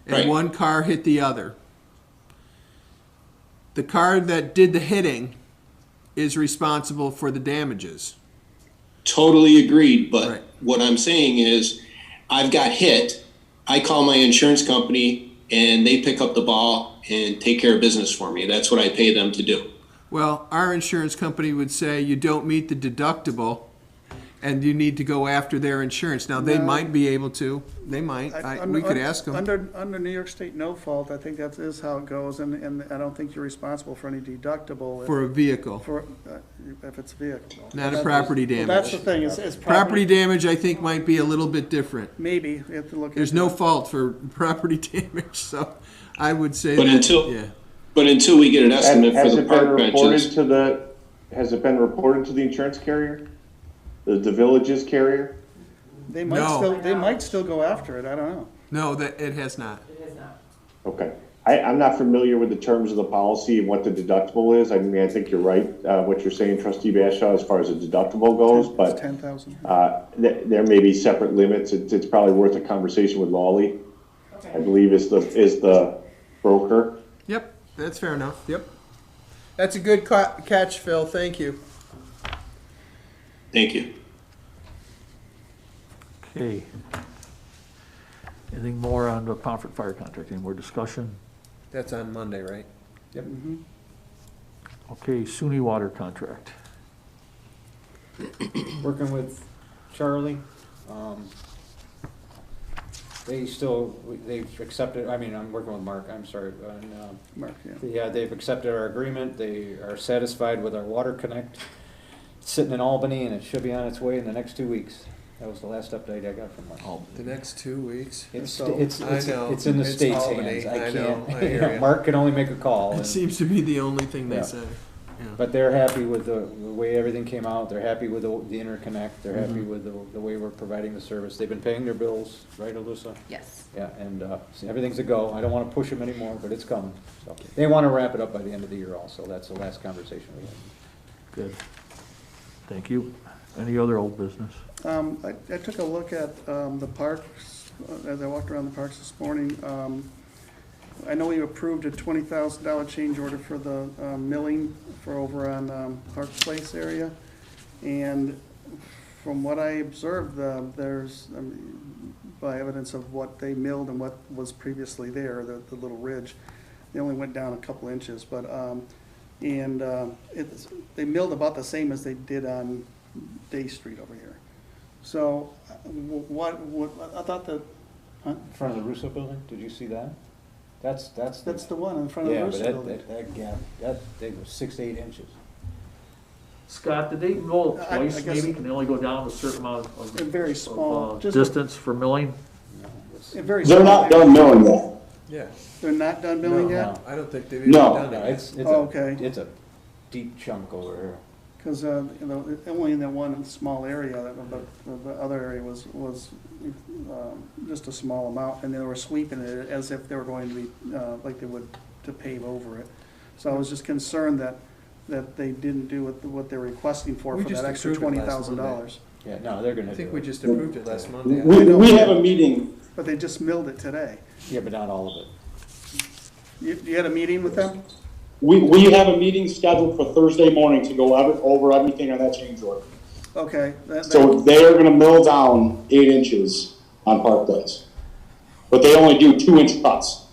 and Right. one car hit the other, the car that did the hitting is responsible for the damages. Totally agreed, but Right. what I'm saying is, I've got hit, I call my insurance company, and they pick up the ball and take care of business for me. That's what I pay them to do. Well, our insurance company would say you don't meet the deductible and you need to go after their insurance. Now, they No. might be able to, they might, we could ask them. Under New York State no fault, I think that is how it goes, and I don't think you're responsible for any deductible. For a vehicle, If it's a vehicle. not a property Well, that's damage. the thing, is Property damage, I think, might be a little bit different. Maybe, we have to look at. There's no fault for property damage, so I would say But that, until- yeah. But until we get an estimate for Has the it been park reported benches, to has it been reported to the insurance carrier? The village's carrier? They No. might still go after it, I don't know. No, that, it has not. It is not. Okay. I'm not familiar with the terms of the policy and what the deductible is. I mean, I think you're right, what you're saying, Trustee Bashaw, as far as the deductible goes, It's but 10,000. there may be separate limits. It's probably worth a conversation with Lawley, I believe is the broker. Yep, that's fair enough, yep. That's a good catch, Phil, thank you. Thank you. Okay. Anything more on the Pomfret Fire contract? Any more discussion? That's on Monday, right? Yep. Okay, SUNY water contract. Working with Charlie. They've accepted, I mean, I'm working with Mark, I'm sorry. Mark, yeah. Yeah, they've accepted our agreement. They are satisfied with our water connect. It's sitting in Albany and it should be on its way in the next 2 weeks. That was the last update I got from Mark. The next 2 weeks? It's I know, it's in the it's state's Albany. hands. I know, I you hear know, ya. Mark can only make a call. It and- seems to be the only thing they Yeah. say. Yeah. But they're happy with the way everything came out. They're happy with the interconnect. They're happy with the way we're providing the service. They've been paying their bills, right, Alyssa? Yes. Yeah, and so everything's a go. I don't want to push them anymore, but it's coming. So they want to wrap it up by the end of the year also. That's the last conversation we had. Good. Thank you. Any other old business? I took a look at the parks, as I walked around the parks this morning. I know you approved a $20,000 change order for the milling for over on Park Place area. And from what I observed, there's, by evidence of what they milled and what was previously there, the little ridge, they only went down a couple inches, but, they milled about the same as they did on Day Street over here. So, what, I thought that, huh? In front of the Russo building, did you see that? That's That's the one in front of the yeah, Russo but building. that gap, they go 6 to 8 inches. Scott, did they mill I twice guess- maybe? Can they only go down a certain amount of? Very small, just a- Distance for milling? Very They're small not area. done milling yet. Yeah. They're not done milling No, yet? I don't think they've even No. done No, it yet. it's Oh, okay. it's a deep chunk over here. Because, only in that one small area, the other area was just a small amount, and they were sweeping it as if they were going to be, like they would to pave over it. So I was just concerned that they didn't do what they're requesting for We that just extra approved it last $20,000. Yeah, no, they're gonna I think do we it. just approved it last Monday. We have a meeting, But they just milled it today. Yeah, but not all of it. You had a meeting with them? we have a meeting scheduled for Thursday morning to go over everything on that change order. Okay. So they are gonna mill down 8 inches on Park Place. But they only do 2-inch cuts.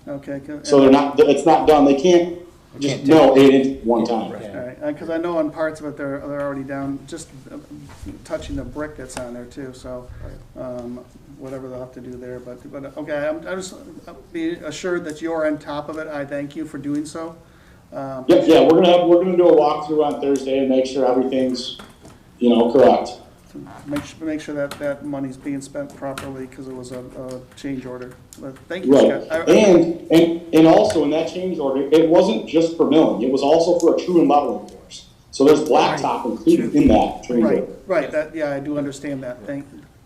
Okay. So it's not done. They can't just mill 8 inches one time. All right, because I know on parts of it, they're already down, just touching the brick that's on there too, so, whatever they'll have to do there, but, okay, I just be assured that you're on top of it, I thank you for doing so. Yeah, we're gonna do a walkthrough on Thursday and make sure everything's, correct. Make sure that money's being spent properly, because it was a change order, but thank you, Right, Scott. and also in that change order, it wasn't just for milling, it was also for a true and leveling course. So there's blacktop included in that change order. Right, yeah, I do understand that,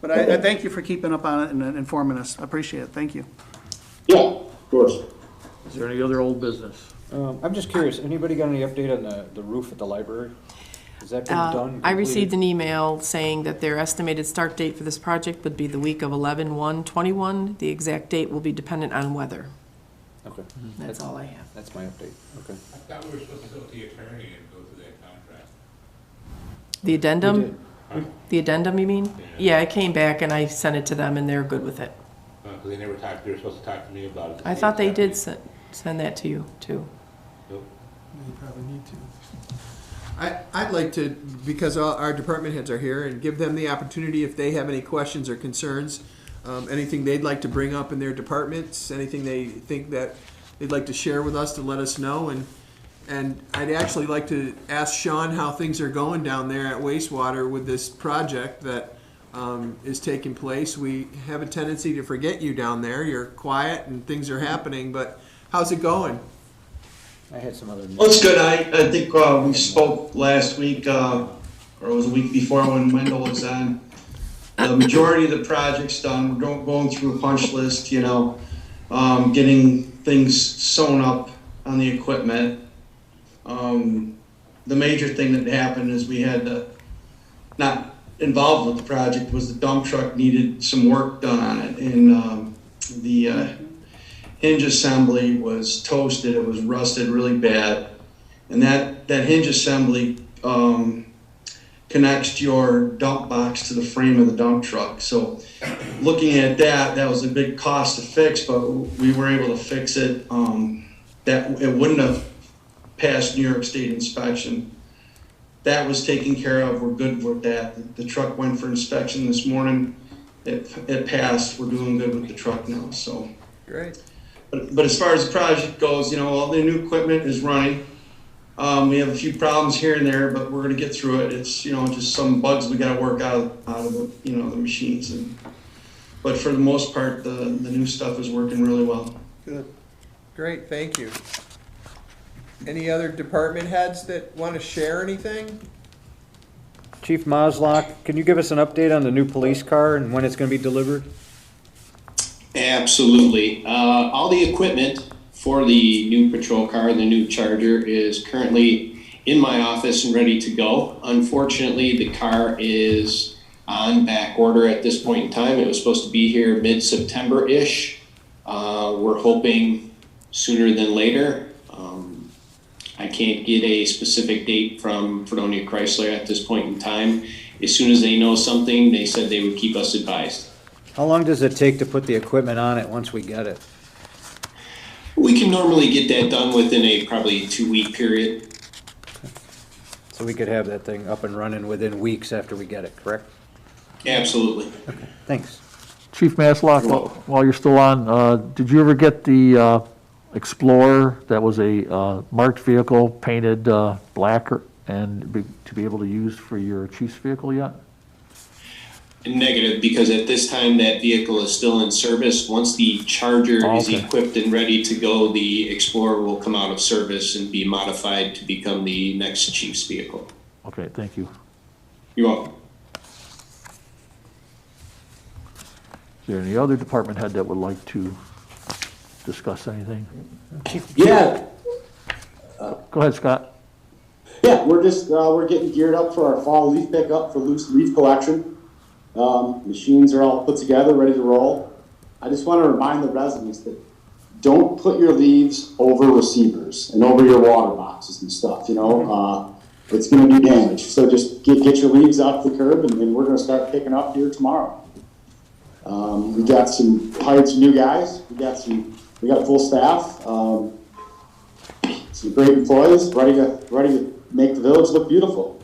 but I thank you for keeping up on it and informing us, I appreciate it, thank you. Yeah, of course. Is there any other old business? I'm just curious, anybody got any update on the roof at the library? Has that been done? I received completed? an email saying that their estimated start date for this project would be the week of 11/1/21. The exact date will be dependent on weather. Okay. That's all I have. That's my update, okay. I thought we were supposed to go to the attorney and go through that contract. The We addendum? did. The addendum, you mean? Yeah, I came back and I sent it to them and they're good with it. Because they never talked, they were supposed to talk to me about it. I thought they did send that to you, too. Nope. You probably need to. I'd like to, because our department heads are here, and give them the opportunity if they have any questions or concerns, anything they'd like to bring up in their departments, anything they think that they'd like to share with us to let us know. And I'd actually like to ask Sean how things are going down there at wastewater with this project that is taking place. We have a tendency to forget you down there. You're quiet and things are happening, but how's it going? I had some other. Well, it's good. I think we spoke last week, or it was a week before when Wendell was on. The majority of the project's done. We're going through a punch list, getting things sewn up on the equipment. The major thing that happened is we had to, not involved with the project, was the dump truck needed some work done on it, and the hinge assembly was toasted, it was rusted really bad, and that hinge assembly connects your dump box to the frame of the dump truck. So looking at that was a big cost to fix, but we were able to fix it. That it wouldn't have passed New York State inspection. That was taken care of. We're good with that. The truck went for inspection this morning. It passed. We're doing good with the truck now. So Great. But as far as the project goes, all the new equipment is running. We have a few problems here and there, but we're going to get through it. It's just some bugs we got to work out of the the machines. But for the most part, the new stuff is working really well. Good. Great, thank you. Any other department heads that want to share anything? Chief Maslach, can you give us an update on the new police car and when it's going to be delivered? Absolutely. All the equipment for the new patrol car, the new Charger, is currently in my office and ready to go. Unfortunately, the car is on back order at this point in time. It was supposed to be here mid-September-ish. We're hoping sooner than later. I can't get a specific date from Fredonia Chrysler at this point in time. As soon as they know something, they said they would keep us advised. How long does it take to put the equipment on it once we get it? We can normally get that done within a probably 2-week period. So we could have that thing up and running within weeks after we get it, correct? Absolutely. Okay, thanks. Chief Maslach, while you're still on, did you ever get the Explorer that was a marked vehicle, painted black, to be able to use for your chief's vehicle yet? Negative, because at this time that vehicle is still in service. Once the Charger is equipped and ready to go, the Explorer will come out of service and be modified to become the next chief's vehicle. Okay, thank you. You're welcome. Is there any other department head that would like to discuss anything? Yeah. Go ahead, Scott. Yeah, we're just, we're getting geared up for our fall leaf pickup for loose leaf collection. Machines are all put together, ready to roll. I just want to remind the residents that don't put your leaves over receivers and over your water boxes and stuff, it's going to do damage. So just get your leaves off the curb, and we're going to start picking up here tomorrow. We got hired some new guys. We got a full staff. Some great employees ready to make the village look beautiful.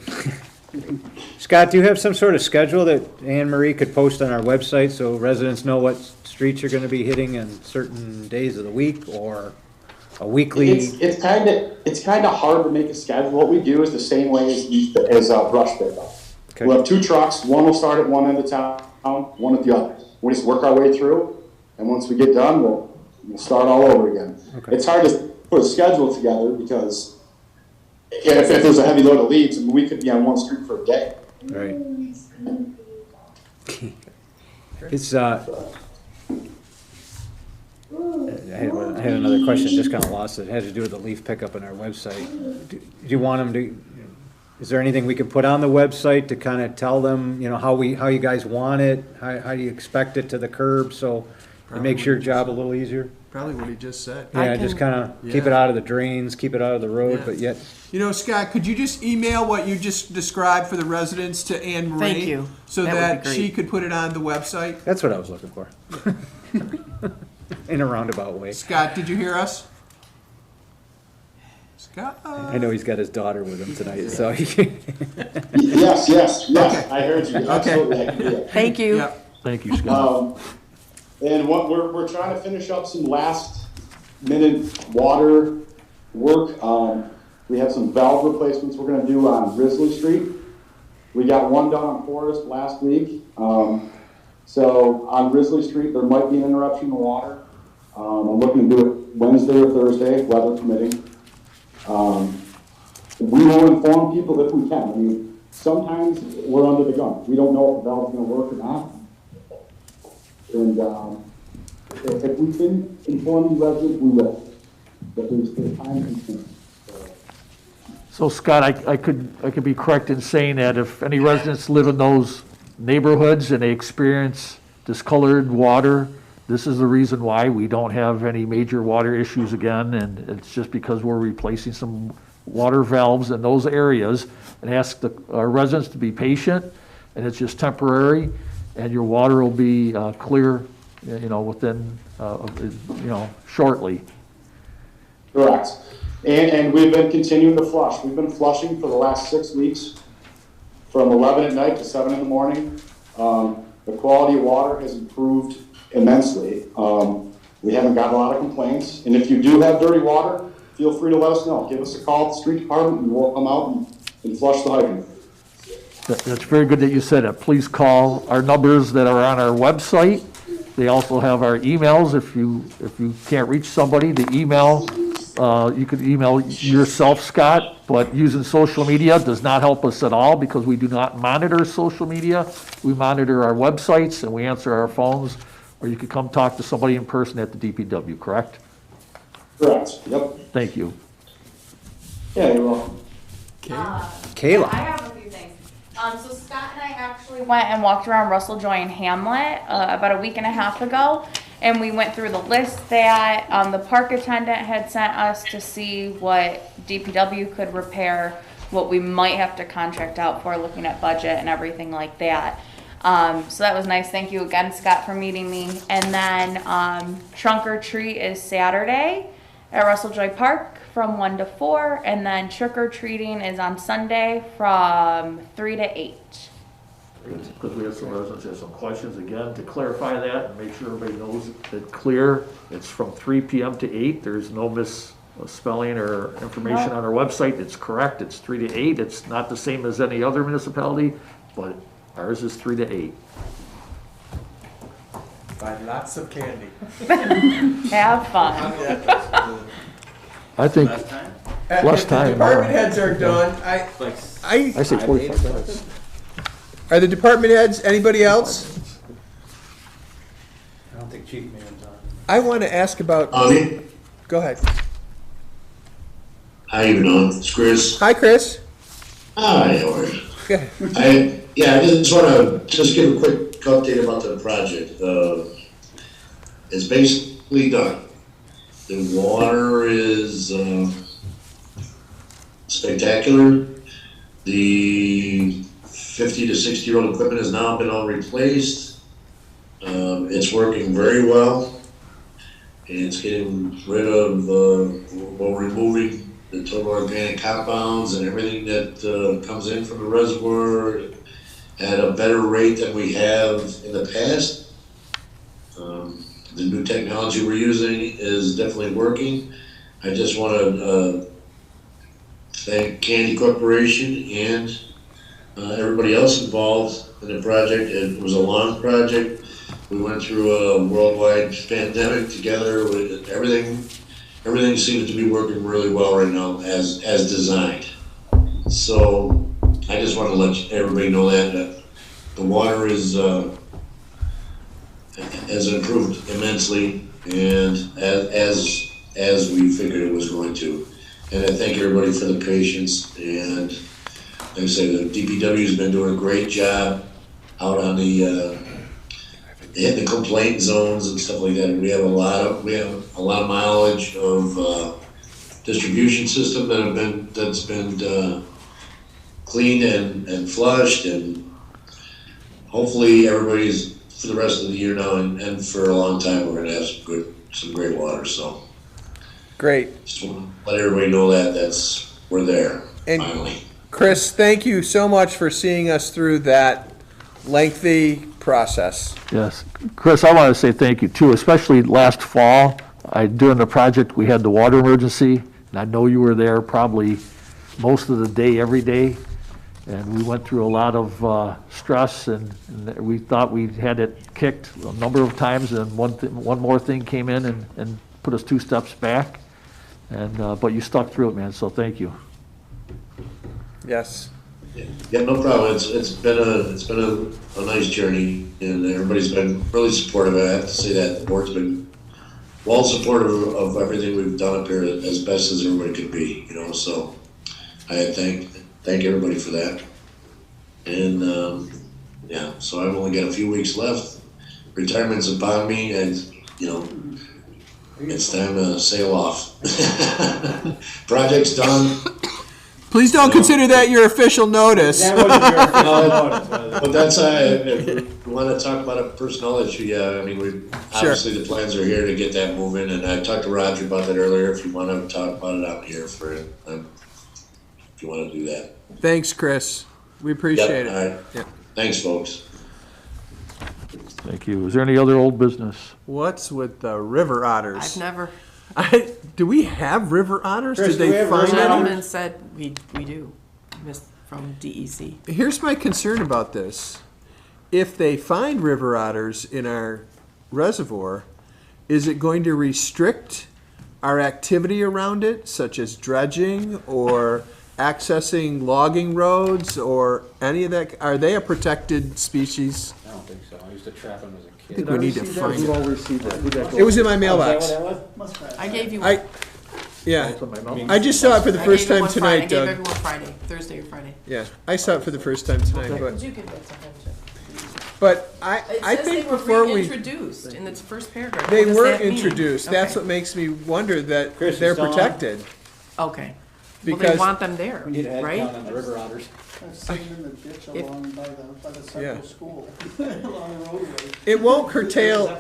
Scott, do you have some sort of schedule that Anne Marie could post on our website so residents know what streets you're going to be hitting on certain days of the week, or a weekly? It's kind of hard to make a schedule. What we do is the same way as brush pickup. Okay. We'll have 2 trucks. One will start at one end of town, one at the other. We just work our way through, and once we get done, we'll start all over again. Okay. It's hard to put a schedule together because if there's a heavy load of leaves, we could be on one street for a day. Right. It's I had another question, just kind of lost it. It had to do with the leaf pickup on our website. Do you want them to? Is there anything we can put on the website to kind of tell them, how you guys want it, how you expect it to the curb, so it makes your job a little easier? Probably what he just said. Yeah, just kind of keep it out of the drains, keep it out of the road, but yet. Scott, could you just email what you just described for the residents to Anne Marie? Thank you. So that she could put it on the website? That's what I was looking for. In a roundabout way. Scott, did you hear us? Scott? I know he's got his daughter with him tonight, so he Yes, Okay. I heard you. Absolutely. Thank you. Yep. Thank you, Scott. And what we're trying to finish up some last minute water work. We have some valve replacements we're going to do on Risley Street. We got one done on Forest last week. So on Risley Street, there might be an interruption in water. I'm looking to do it Wednesday or Thursday, weather permitting. We will inform people if we can. Sometimes we're under the gun. We don't know if the valve's going to work or not. And If we can inform the residents, we will. But there's time constraints. So Scott, I could be correct in saying that if any residents live in those neighborhoods and they experience discolored water, this is the reason why we don't have any major water issues again, and it's just because we're replacing some water valves in those areas, and ask our residents to be patient, and it's just temporary, and your water will be clear, within, shortly. Correct. And we've been continuing to flush. We've been flushing for the last 6 weeks, from 11 at night to 7 in the morning. The quality of water has improved immensely. We haven't got a lot of complaints. And if you do have dirty water, feel free to let us know. Give us a call at the street department and we'll come out and flush the hydrant. That's very good that you said that. Please call our numbers that are on our website. They also have our emails. If you can't reach somebody, the email, you could email yourself, Scott, but using social media does not help us at all because we do not monitor social media. We monitor our websites and we answer our phones, or you could come talk to somebody in person at the DPW, correct? Correct, yep. Thank you. Yeah, you're welcome. Kayla. I have a few things. So Scott and I actually went and walked around Russell Joy and Hamlet about a week and a half ago, and we went through the list that the park attendant had sent us to see what DPW could repair, what we might have to contract out for, looking at budget and everything like that. So that was nice. Thank you again, Scott, for meeting me. And then trunk or treat is Saturday at Russell Joy Park from 1 to 4, and then trick or treating is on Sunday from 3 to 8. Because we have some residents who have some questions, again, to clarify that and make sure everybody knows it clear. It's from 3 p.m. to 8. There's no misspelling or information on our website. It's correct. It's 3 to 8. It's not the same as any other municipality, but ours is 3 to 8. Buy lots of candy. Have fun. I think less time. Department heads are done. I say 45 minutes. Are the department heads, anybody else? I don't think Chief Man's on. I want to ask about, go ahead. How you doing? It's Chris. Hi, Chris. Hi, how are you? Good. I just want to give a quick update about the project. It's basically done. The water is spectacular. The 50 to 60-year-old equipment has now been all replaced. It's working very well. It's getting rid of, removing the total organic compounds and everything that comes in from the reservoir at a better rate than we have in the past. The new technology we're using is definitely working. I just want to thank Candy Corporation and everybody else involved in the project. It was a long project. We went through a worldwide pandemic together. With everything seems to be working really well right now as designed. So I just want to let everybody know that the water has improved immensely, and as we figured it was going to. And I thank everybody for the patience. And like I say, the DPW has been doing a great job out on the complaint zones and stuff like that. We have a lot of mileage of distribution system that's been cleaned and flushed, and hopefully everybody's for the rest of the year now and for a long time we're gonna have some great water. So great. Just want to let everybody know that we're there finally. Chris, thank you so much for seeing us through that lengthy process. Yes. Chris, I want to say thank you too, especially last fall. During the project, we had the water emergency, and I know you were there probably most of the day, every day. And we went through a lot of stress, and we thought we had it kicked a number of times, and one more thing came in and put us 2 steps back. And but you stuck through it, man, so thank you. Yes. Yeah, no problem. It's been a nice journey, and everybody's been really supportive. I have to say that the board's been well supportive of everything we've done up here as best as everybody could be, you know, so I thank everybody for that. And, yeah, so I've only got a few weeks left. Retirement's upon me, and, you know, it's time to sail off. Project's done. Please don't consider that your official notice. That wasn't your official notice, was it? But that's, if we want to talk about a personnel issue, yeah, I mean, obviously the plans are here to get that moving, and I talked to Roger about that earlier. If you want to talk about it, I'm here for it, if you want to do that. Thanks, Chris. We appreciate Yep, it. all right. Yep. Thanks, folks. Thank you. Is there any other old business? What's with the river otters? I've never, Do we have river otters? Chris, Did do we they have find river any? gentleman said we do, from DEC. Here's my concern about this. If they find river otters in our reservoir, is it going to restrict our activity around it, such as dredging or accessing logging roads or any of that? Are they a protected species? I don't think so. I used to trap them as a I kid. think we need to find Who all it. received that? Who'd that go It was in my Oh, is that mailbox. what that was? I gave you. Yeah, It's on my mouth. I just saw it for the I first gave you time one Friday. I tonight, gave Doug. everyone Friday, Thursday or Friday. Yeah, I saw it for the first time tonight, but, You give that to him too. but I It says they think were before we, reintroduced in its first paragraph. they What does were that mean? introduced. That's Okay. what makes me wonder that Chris, you they're still on? protected. Okay. Well, Because they want them there, We need to add right? count on the river otters. I've seen them in the ditch If- along by the Yeah. central school, along the roadway. It won't curtail,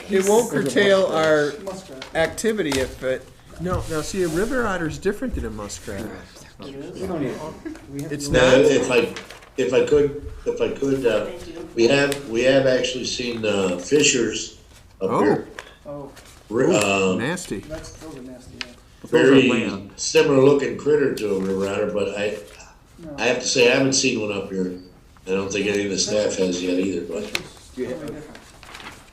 it won't curtail our Muskrat. activity if it, no, now see, a river otter is different than a muskrat. We don't need it. We have It's to- not? If I could, we have actually seen, fishers up here. Oh, Nasty. those are nasty, yeah. Very land. similar looking critter to a river otter, but I have to say, I haven't seen one up here. I don't think any of the staff has yet either, but Totally different.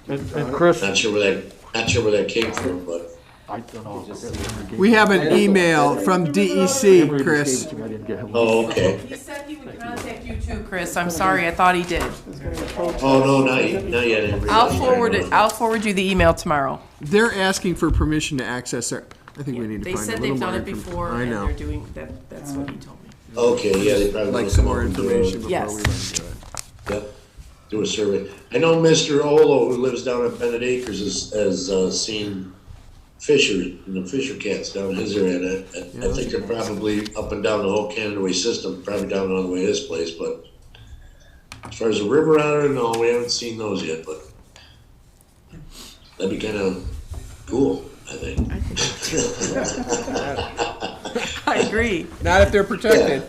And Chris, not sure where that came from, but. I don't know. We have an email from DEC, Chris. I didn't get him. Oh, okay. He said he would contact you too, Chris. I'm sorry, I thought he did. Oh, no, not yet, not yet. I didn't I'll realize. forward it, I'll forward you the email tomorrow. They're asking for permission to access our, I think we need to They find a said little they've more done it information. before I and know. they're doing, that's what he told me. Okay, yeah, they probably. Like wanna some come more up and do information before Yes. we run into it. Yep, do a survey. I know Mr. Olo, who lives down at Bennett Acres, has seen fishers, fisher cats down in his area. And I think they're probably up and down the whole Canada Way system, probably down all the way to this place, but as far as the river otter, no, we haven't seen those yet, but that'd be kind of cool, I think. I agree. Not if they're protected.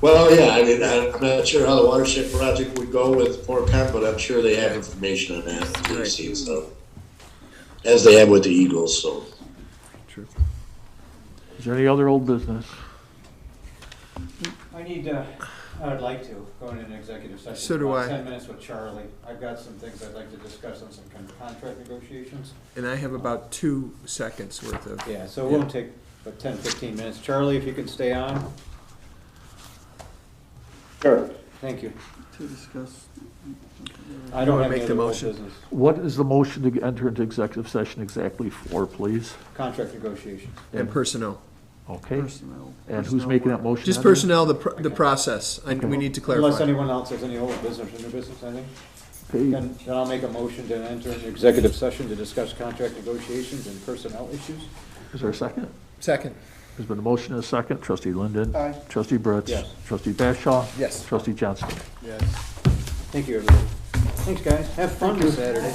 Well, yeah, I mean, I'm not sure how the watershed project would go with Port Con, but I'm sure they have information on that, DEC and stuff. As they have with the Eagles, so. Is there any other old business? I need, I would like to go into an executive session. So do About I. 10 minutes with Charlie. I've got some things I'd like to discuss on some kind of contract negotiations. And I have about 2 seconds worth of. Yeah, so it won't take but 10, 15 minutes. Charlie, if you can stay on, Sure. thank you. To discuss. I don't have Make any the other old motion. business. What is the motion to enter into executive session exactly for, please? Contract negotiations. And personnel. Okay, Personnel. and who's making that motion? Just Heather? personnel, the process. We need to Unless clarify. anyone else has any old business or new business, I think. Okay, Then I'll make a motion to enter an executive session to discuss contract negotiations and personnel issues. is there a second? Second. There's been a motion and a second. Trustee Linden? Aye. Trustee Brits? Yes. Trustee Bashaw? Yes. Trustee Johnson? Yes. Thank you, everybody. Thanks, guys. Have fun this Saturday.